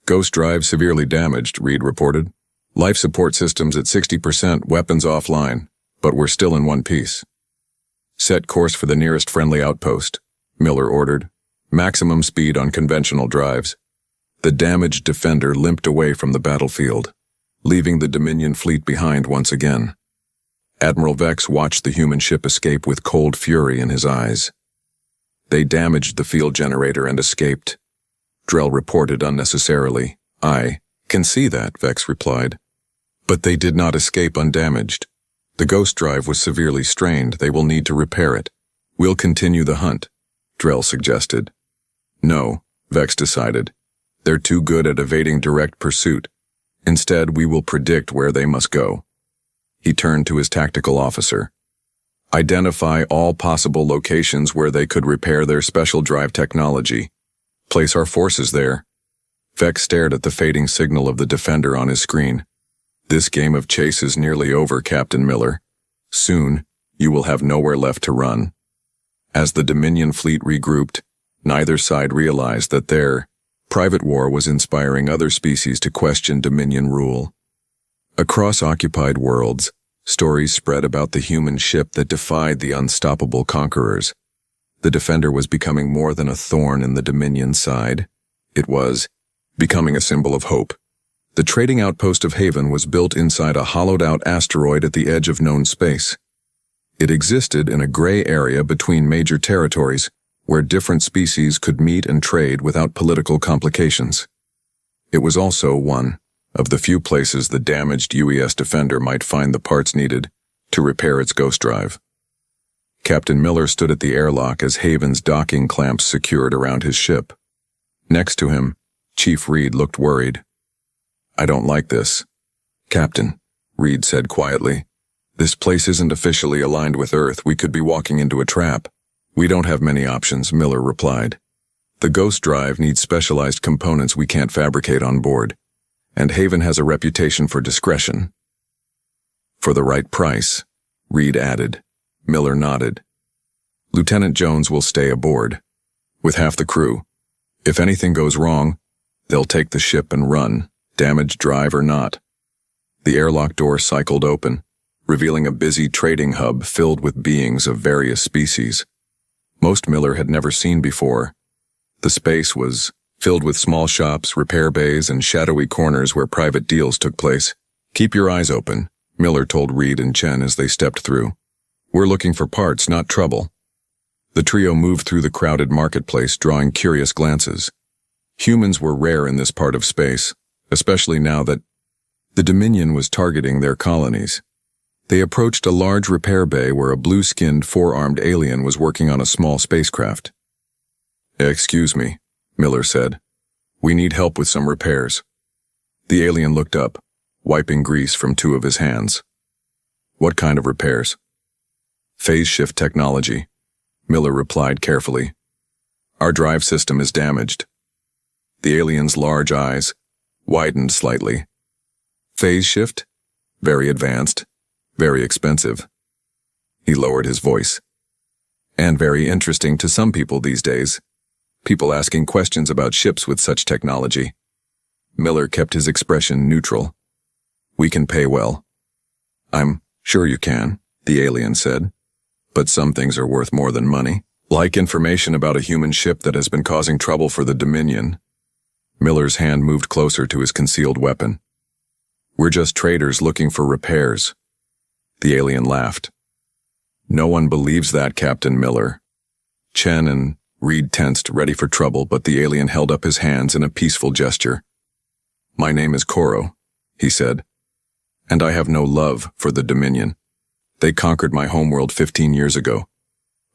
S1: "Ghost drive severely damaged," Reed reported. "Life support systems at 60%, weapons offline, but we're still in one piece." "Set course for the nearest friendly outpost," Miller ordered. "Maximum speed on conventional drives." The damaged Defender limped away from the battlefield, leaving the Dominion fleet behind once again. Admiral Vex watched the human ship escape with cold fury in his eyes. "They damaged the field generator and escaped," Drell reported unnecessarily. "I can see that," Vex replied. "But they did not escape undamaged. The ghost drive was severely strained. They will need to repair it." "We'll continue the hunt," Drell suggested. "No," Vex decided. "They're too good at evading direct pursuit. Instead, we will predict where they must go." He turned to his tactical officer. "Identify all possible locations where they could repair their special drive technology. Place our forces there." Vex stared at the fading signal of the Defender on his screen. "This game of chase is nearly over, Captain Miller. Soon, you will have nowhere left to run." As the Dominion fleet regrouped, neither side realized that their private war was inspiring other species to question Dominion rule. Across occupied worlds, stories spread about the human ship that defied the unstoppable conquerors. The Defender was becoming more than a thorn in the Dominion side. It was becoming a symbol of hope. The trading outpost of Haven was built inside a hollowed-out asteroid at the edge of known space. It existed in a gray area between major territories, where different species could meet and trade without political complications. It was also one of the few places the damaged UES Defender might find the parts needed to repair its ghost drive. Captain Miller stood at the airlock as Haven's docking clamps secured around his ship. Next to him, Chief Reed looked worried. "I don't like this." "Captain," Reed said quietly, "this place isn't officially aligned with Earth. We could be walking into a trap." "We don't have many options," Miller replied. "The ghost drive needs specialized components we can't fabricate on board, and Haven has a reputation for discretion." "For the right price," Reed added. Miller nodded. "Lieutenant Jones will stay aboard, with half the crew. If anything goes wrong, they'll take the ship and run, damaged drive or not." The airlock door cycled open, revealing a busy trading hub filled with beings of various species. Most Miller had never seen before. The space was filled with small shops, repair bays, and shadowy corners where private deals took place. "Keep your eyes open," Miller told Reed and Chen as they stepped through. "We're looking for parts, not trouble." The trio moved through the crowded marketplace, drawing curious glances. Humans were rare in this part of space, especially now that the Dominion was targeting their colonies. They approached a large repair bay where a blue-skinned, four-armed alien was working on a small spacecraft. "Excuse me," Miller said. "We need help with some repairs." The alien looked up, wiping grease from two of his hands. "What kind of repairs?" "Phase shift technology," Miller replied carefully. "Our drive system is damaged." The alien's large eyes widened slightly. "Phase shift? Very advanced. Very expensive." He lowered his voice. "And very interesting to some people these days. People asking questions about ships with such technology." Miller kept his expression neutral. "We can pay well." "I'm sure you can," the alien said. "But some things are worth more than money. Like information about a human ship that has been causing trouble for the Dominion." Miller's hand moved closer to his concealed weapon. We're just traders looking for repairs. The alien laughed. No one believes that, Captain Miller. Chen and Reed tensed, ready for trouble, but the alien held up his hands in a peaceful gesture. My name is Koro, he said, and I have no love for the Dominion. They conquered my homeworld 15 years ago,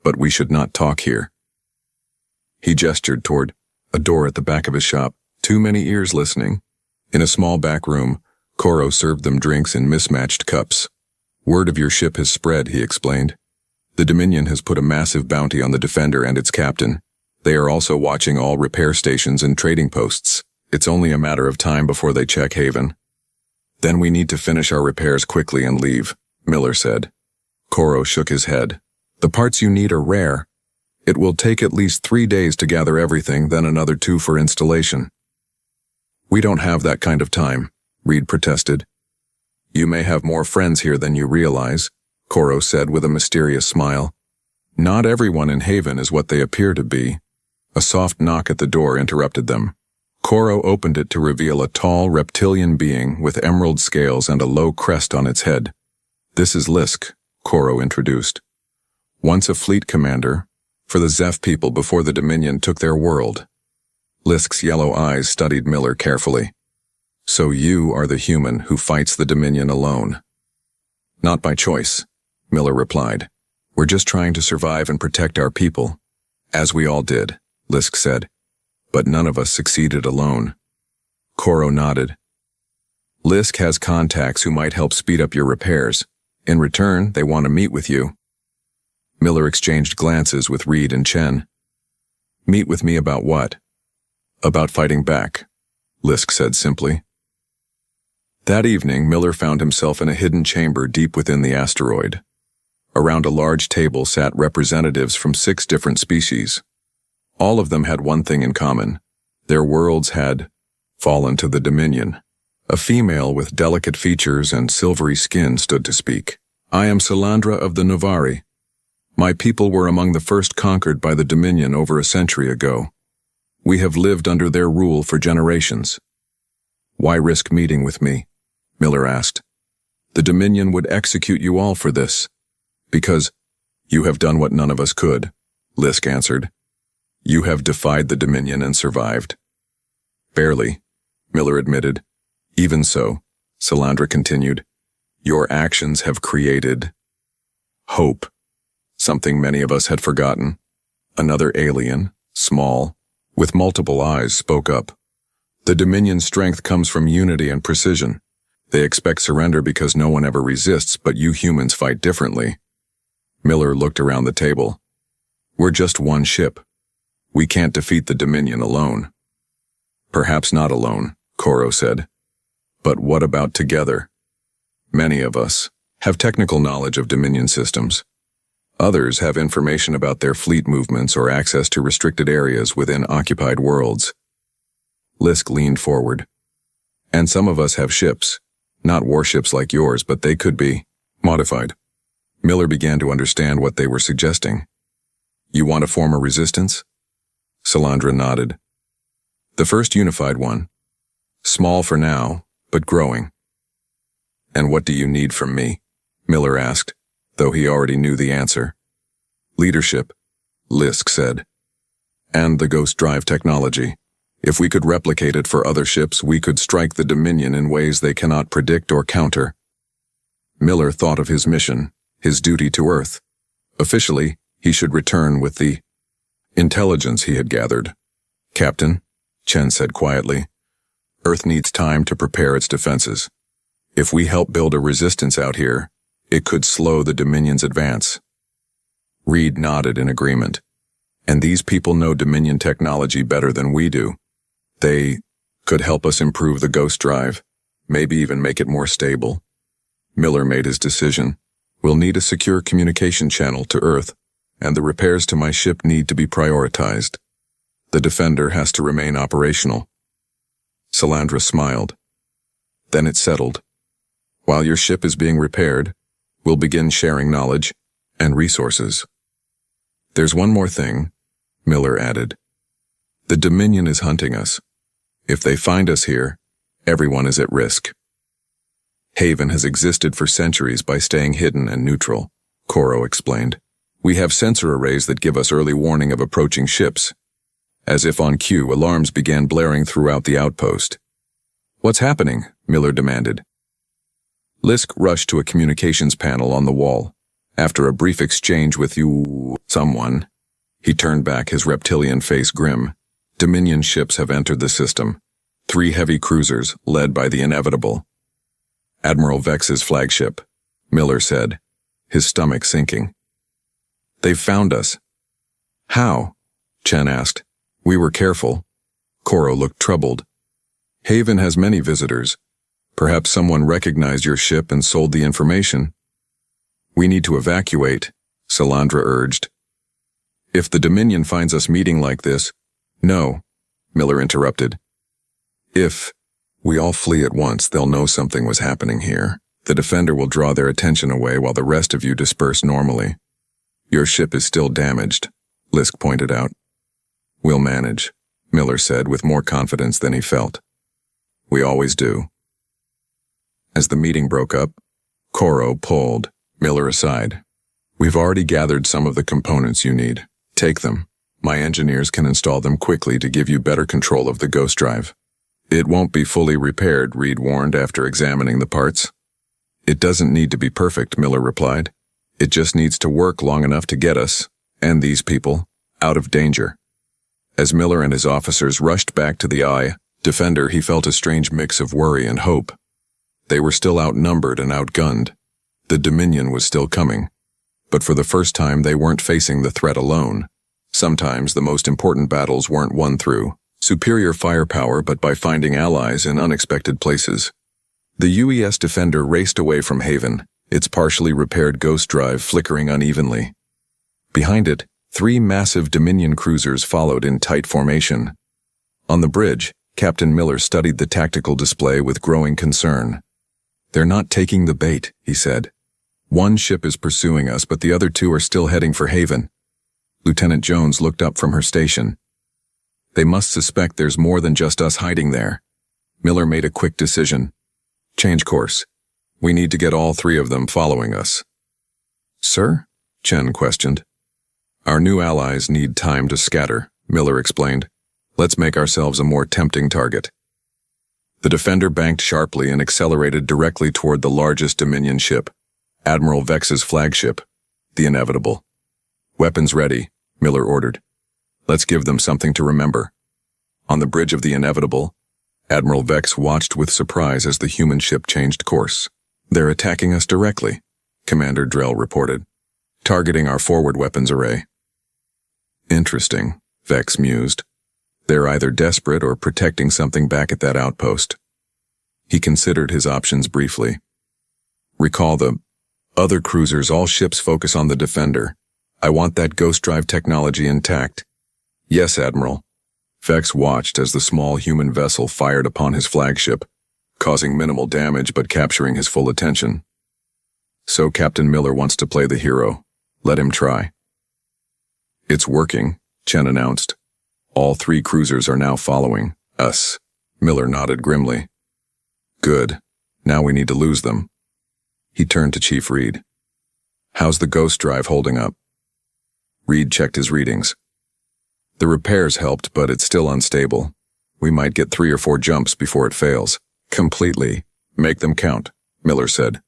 S1: but we should not talk here. He gestured toward a door at the back of his shop, too many ears listening. In a small back room, Koro served them drinks in mismatched cups. Word of your ship has spread, he explained. The Dominion has put a massive bounty on the Defender and its captain. They are also watching all repair stations and trading posts. It's only a matter of time before they check Haven. Then we need to finish our repairs quickly and leave, Miller said. Koro shook his head. The parts you need are rare. It will take at least 3 days to gather everything, then another 2 for installation. We don't have that kind of time, Reed protested. You may have more friends here than you realize, Koro said with a mysterious smile. Not everyone in Haven is what they appear to be. A soft knock at the door interrupted them. Koro opened it to reveal a tall reptilian being with emerald scales and a low crest on its head. This is Lisk, Koro introduced. Once a fleet commander for the Zeph people before the Dominion took their world. Lisk's yellow eyes studied Miller carefully. So you are the human who fights the Dominion alone. Not by choice, Miller replied. We're just trying to survive and protect our people. As we all did, Lisk said. But none of us succeeded alone. Koro nodded. Lisk has contacts who might help speed up your repairs. In return, they want to meet with you. Miller exchanged glances with Reed and Chen. Meet with me about what? About fighting back, Lisk said simply. That evening, Miller found himself in a hidden chamber deep within the asteroid. Around a large table sat representatives from 6 different species. All of them had one thing in common. Their worlds had fallen to the Dominion. A female with delicate features and silvery skin stood to speak. I am Salandra of the Novari. My people were among the first conquered by the Dominion over a century ago. We have lived under their rule for generations. Why risk meeting with me? Miller asked. The Dominion would execute you all for this. Because you have done what none of us could, Lisk answered. You have defied the Dominion and survived. Barely, Miller admitted. Even so, Salandra continued, your actions have created hope, something many of us had forgotten. Another alien, small, with multiple eyes, spoke up. The Dominion's strength comes from unity and precision. They expect surrender because no one ever resists, but you humans fight differently. Miller looked around the table. We're just one ship. We can't defeat the Dominion alone. Perhaps not alone, Koro said. But what about together? Many of us have technical knowledge of Dominion systems. Others have information about their fleet movements or access to restricted areas within occupied worlds. Lisk leaned forward. And some of us have ships. Not warships like yours, but they could be modified. Miller began to understand what they were suggesting. You want to form a resistance? Salandra nodded. The first unified one. Small for now, but growing. And what do you need from me? Miller asked, though he already knew the answer. Leadership, Lisk said. And the ghost drive technology. If we could replicate it for other ships, we could strike the Dominion in ways they cannot predict or counter. Miller thought of his mission, his duty to Earth. Officially, he should return with the intelligence he had gathered. Captain, Chen said quietly, Earth needs time to prepare its defenses. If we help build a resistance out here, it could slow the Dominion's advance. Reed nodded in agreement. And these people know Dominion technology better than we do. They could help us improve the ghost drive, maybe even make it more stable. Miller made his decision. We'll need a secure communication channel to Earth, and the repairs to my ship need to be prioritized. The Defender has to remain operational. Salandra smiled. Then it settled. While your ship is being repaired, we'll begin sharing knowledge and resources. There's one more thing, Miller added. The Dominion is hunting us. If they find us here, everyone is at risk. Haven has existed for centuries by staying hidden and neutral, Koro explained. We have sensor arrays that give us early warning of approaching ships. As if on cue, alarms began blaring throughout the outpost. What's happening? Miller demanded. Lisk rushed to a communications panel on the wall. After a brief exchange with someone, he turned back, his reptilian face grim. Dominion ships have entered the system. 3 heavy cruisers, led by the Inevitable. Admiral Vex's flagship, Miller said, his stomach sinking. They've found us. How? Chen asked. We were careful. Koro looked troubled. Haven has many visitors. Perhaps someone recognized your ship and sold the information. We need to evacuate, Salandra urged. If the Dominion finds us meeting like this, no, Miller interrupted. If we all flee at once, they'll know something was happening here. The Defender will draw their attention away while the rest of you disperse normally. Your ship is still damaged, Lisk pointed out. We'll manage, Miller said with more confidence than he felt. We always do. As the meeting broke up, Koro pulled Miller aside. We've already gathered some of the components you need. Take them. My engineers can install them quickly to give you better control of the ghost drive. It won't be fully repaired, Reed warned after examining the parts. It doesn't need to be perfect, Miller replied. It just needs to work long enough to get us, and these people, out of danger. As Miller and his officers rushed back to the Defender, he felt a strange mix of worry and hope. They were still outnumbered and outgunned. The Dominion was still coming. But for the first time, they weren't facing the threat alone. Sometimes the most important battles weren't won through superior firepower, but by finding allies in unexpected places. The UES Defender raced away from Haven, its partially repaired ghost drive flickering unevenly. Behind it, 3 massive Dominion cruisers followed in tight formation. On the bridge, Captain Miller studied the tactical display with growing concern. They're not taking the bait, he said. One ship is pursuing us, but the other 2 are still heading for Haven. Lieutenant Jones looked up from her station. They must suspect there's more than just us hiding there. Miller made a quick decision. Change course. We need to get all 3 of them following us. Sir? Chen questioned. Our new allies need time to scatter, Miller explained. Let's make ourselves a more tempting target. The Defender banked sharply and accelerated directly toward the largest Dominion ship, Admiral Vex's flagship, the Inevitable. Weapons ready, Miller ordered. Let's give them something to remember. On the bridge of the Inevitable, Admiral Vex watched with surprise as the human ship changed course. They're attacking us directly, Commander Drell reported, targeting our forward weapons array. Interesting, Vex mused. They're either desperate or protecting something back at that outpost. He considered his options briefly. Recall the other cruisers, all ships focus on the Defender. I want that ghost drive technology intact. Yes, Admiral. Vex watched as the small human vessel fired upon his flagship, causing minimal damage but capturing his full attention. So Captain Miller wants to play the hero. Let him try. It's working, Chen announced. All 3 cruisers are now following us. Miller nodded grimly. Good. Now we need to lose them. He turned to Chief Reed. How's the ghost drive holding up? Reed checked his readings. The repairs helped, but it's still unstable. We might get 3 or 4 jumps before it fails. Completely. Make them count, Miller said.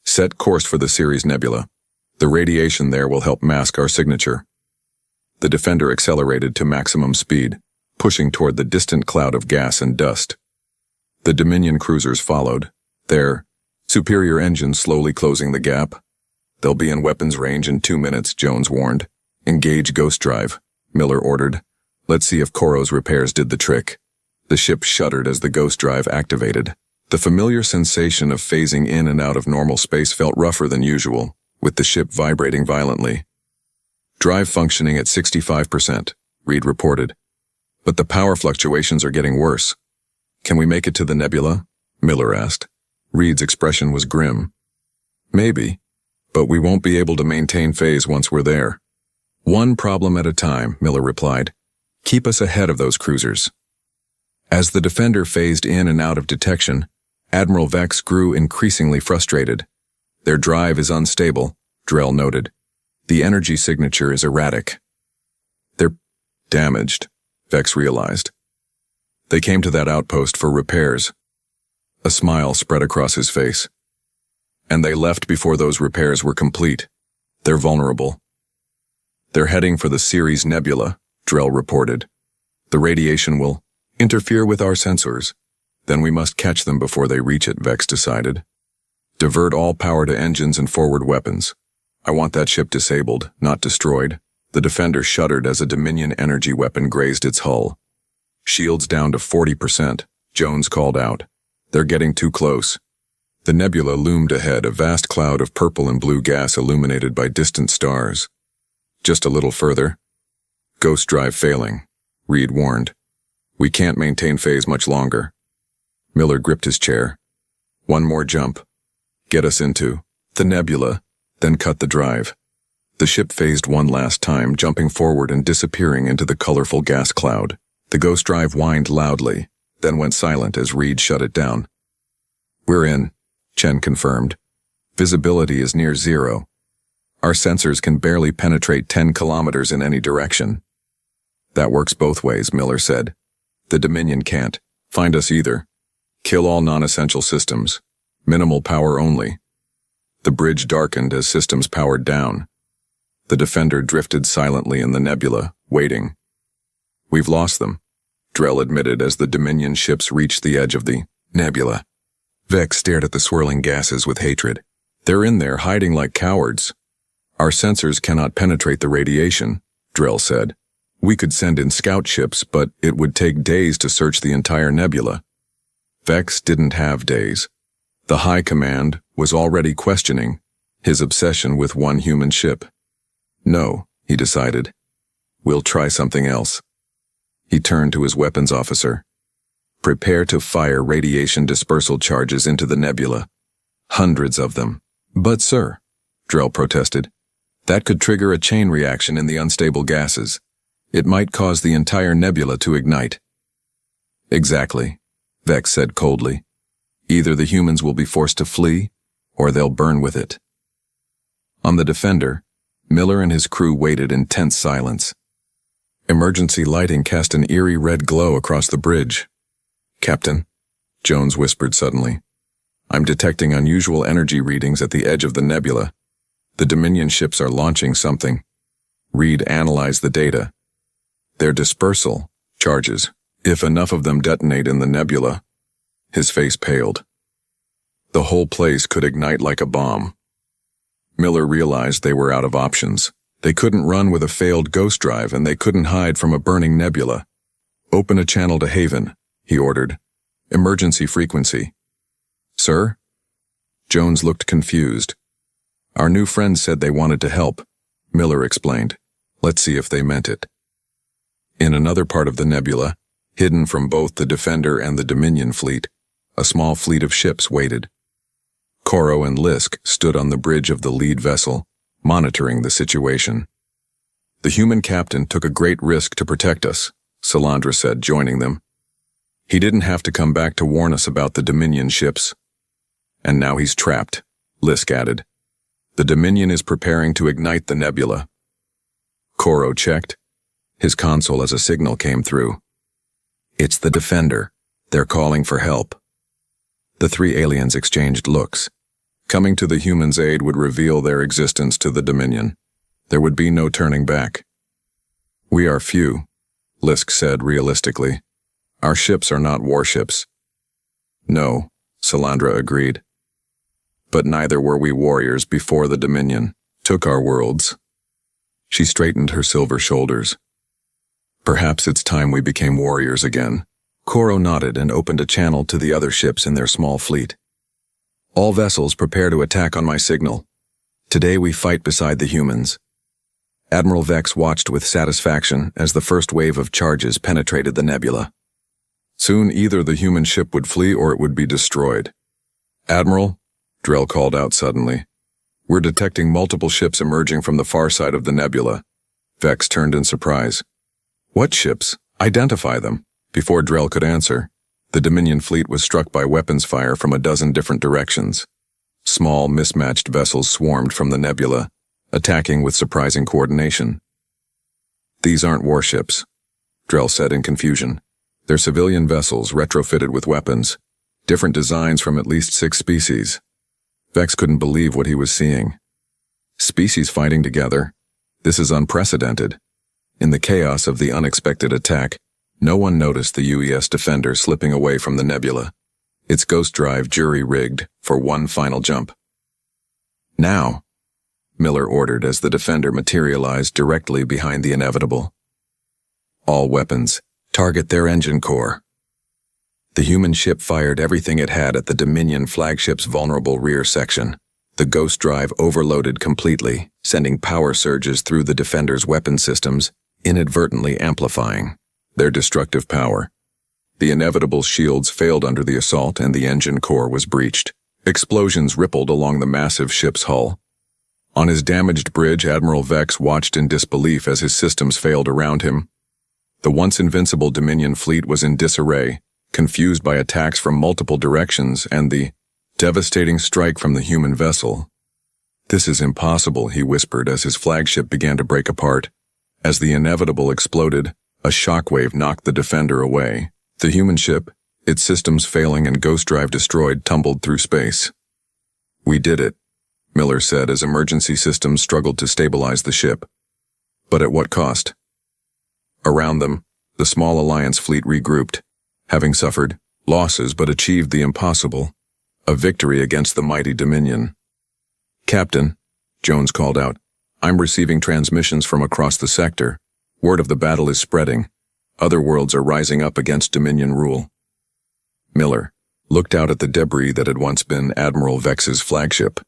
S1: Set course for the Ceres Nebula. The radiation there will help mask our signature. The Defender accelerated to maximum speed, pushing toward the distant cloud of gas and dust. The Dominion cruisers followed, their superior engines slowly closing the gap. They'll be in weapons range in 2 minutes, Jones warned. Engage ghost drive, Miller ordered. Let's see if Koro's repairs did the trick. The ship shuddered as the ghost drive activated. The familiar sensation of phasing in and out of normal space felt rougher than usual, with the ship vibrating violently. Drive functioning at 65%, Reed reported. But the power fluctuations are getting worse. Can we make it to the nebula? Miller asked. Reed's expression was grim. Maybe, but we won't be able to maintain phase once we're there. One problem at a time, Miller replied. Keep us ahead of those cruisers. As the Defender phased in and out of detection, Admiral Vex grew increasingly frustrated. Their drive is unstable, Drell noted. The energy signature is erratic. They're damaged, Vex realized. They came to that outpost for repairs. A smile spread across his face. And they left before those repairs were complete. They're vulnerable. They're heading for the Ceres Nebula, Drell reported. The radiation will interfere with our sensors. Then we must catch them before they reach it, Vex decided. Divert all power to engines and forward weapons. I want that ship disabled, not destroyed. The Defender shuddered as a Dominion energy weapon grazed its hull. Shields down to 40%, Jones called out. They're getting too close. The nebula loomed ahead, a vast cloud of purple and blue gas illuminated by distant stars. Just a little further. Ghost drive failing, Reed warned. We can't maintain phase much longer. Miller gripped his chair. One more jump. Get us into the nebula, then cut the drive. The ship phased one last time, jumping forward and disappearing into the colorful gas cloud. The ghost drive whined loudly, then went silent as Reed shut it down. We're in, Chen confirmed. Visibility is near zero. Our sensors can barely penetrate 10 kilometers in any direction. That works both ways, Miller said. The Dominion can't find us either. Kill all non-essential systems. Minimal power only. The bridge darkened as systems powered down. The Defender drifted silently in the nebula, waiting. We've lost them, Drell admitted as the Dominion ships reached the edge of the nebula. Vex stared at the swirling gases with hatred. They're in there hiding like cowards. Our sensors cannot penetrate the radiation, Drell said. We could send in scout ships, but it would take days to search the entire nebula. Vex didn't have days. The High Command was already questioning his obsession with one human ship. No, he decided. We'll try something else. He turned to his weapons officer. Prepare to fire radiation dispersal charges into the nebula. Hundreds of them. But sir, Drell protested, that could trigger a chain reaction in the unstable gases. It might cause the entire nebula to ignite. Exactly, Vex said coldly. Either the humans will be forced to flee, or they'll burn with it. On the Defender, Miller and his crew waited in tense silence. Emergency lighting cast an eerie red glow across the bridge. Captain, Jones whispered suddenly. I'm detecting unusual energy readings at the edge of the nebula. The Dominion ships are launching something. Reed analyzed the data. They're dispersal charges. If enough of them detonate in the nebula, his face paled. The whole place could ignite like a bomb. Miller realized they were out of options. They couldn't run with a failed ghost drive, and they couldn't hide from a burning nebula. Open a channel to Haven, he ordered. Emergency frequency. Sir? Jones looked confused. Our new friends said they wanted to help, Miller explained. Let's see if they meant it. In another part of the nebula, hidden from both the Defender and the Dominion fleet, a small fleet of ships waited. Koro and Lisk stood on the bridge of the lead vessel, monitoring the situation. The human captain took a great risk to protect us, Salandra said, joining them. He didn't have to come back to warn us about the Dominion ships. And now he's trapped, Lisk added. The Dominion is preparing to ignite the nebula. Koro checked. His console as a signal came through. It's the Defender. They're calling for help. The three aliens exchanged looks. Coming to the humans' aid would reveal their existence to the Dominion. There would be no turning back. We are few, Lisk said realistically. Our ships are not warships. No, Salandra agreed. But neither were we warriors before the Dominion took our worlds. She straightened her silver shoulders. Perhaps it's time we became warriors again. Koro nodded and opened a channel to the other ships in their small fleet. All vessels prepare to attack on my signal. Today we fight beside the humans. Admiral Vex watched with satisfaction as the first wave of charges penetrated the nebula. Soon either the human ship would flee or it would be destroyed. Admiral, Drell called out suddenly. We're detecting multiple ships emerging from the far side of the nebula. Vex turned in surprise. What ships? Identify them, Before Drell could answer, the Dominion fleet was struck by weapons fire from a dozen different directions. Small, mismatched vessels swarmed from the nebula, attacking with surprising coordination. "These aren't warships," Drell said in confusion. "They're civilian vessels retrofitted with weapons, different designs from at least 6 species." Vex couldn't believe what he was seeing. Species fighting together? This is unprecedented. In the chaos of the unexpected attack, no one noticed the UES Defender slipping away from the nebula, its ghost drive jury-rigged for one final jump. "Now," Miller ordered as the Defender materialized directly behind the inevitable. "All weapons, target their engine core." The human ship fired everything it had at the Dominion flagship's vulnerable rear section. The ghost drive overloaded completely, sending power surges through the Defender's weapon systems, inadvertently amplifying their destructive power. The inevitable shields failed under the assault and the engine core was breached. Explosions rippled along the massive ship's hull. On his damaged bridge, Admiral Vex watched in disbelief as his systems failed around him. The once invincible Dominion fleet was in disarray, confused by attacks from multiple directions and the devastating strike from the human vessel. "This is impossible," he whispered as his flagship began to break apart. As the inevitable exploded, a shockwave knocked the Defender away. The human ship, its systems failing and ghost drive destroyed, tumbled through space. "We did it," Miller said as emergency systems struggled to stabilize the ship. But at what cost? Around them, the small Alliance fleet regrouped, having suffered losses but achieved the impossible, a victory against the mighty Dominion. "Captain," Jones called out, "I'm receiving transmissions from across the sector. Word of the battle is spreading. Other worlds are rising up against Dominion rule." Miller looked out at the debris that had once been Admiral Vex's flagship.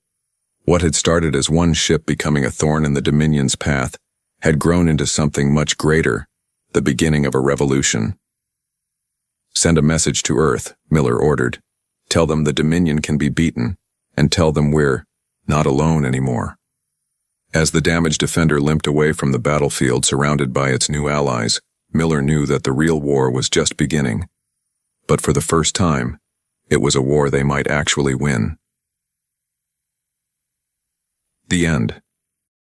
S1: What had started as one ship becoming a thorn in the Dominion's path had grown into something much greater, the beginning of a revolution. "Send a message to Earth," Miller ordered. "Tell them the Dominion can be beaten, and tell them we're not alone anymore." As the damaged Defender limped away from the battlefield surrounded by its new allies, Miller knew that the real war was just beginning. But for the first time, it was a war they might actually win. The end.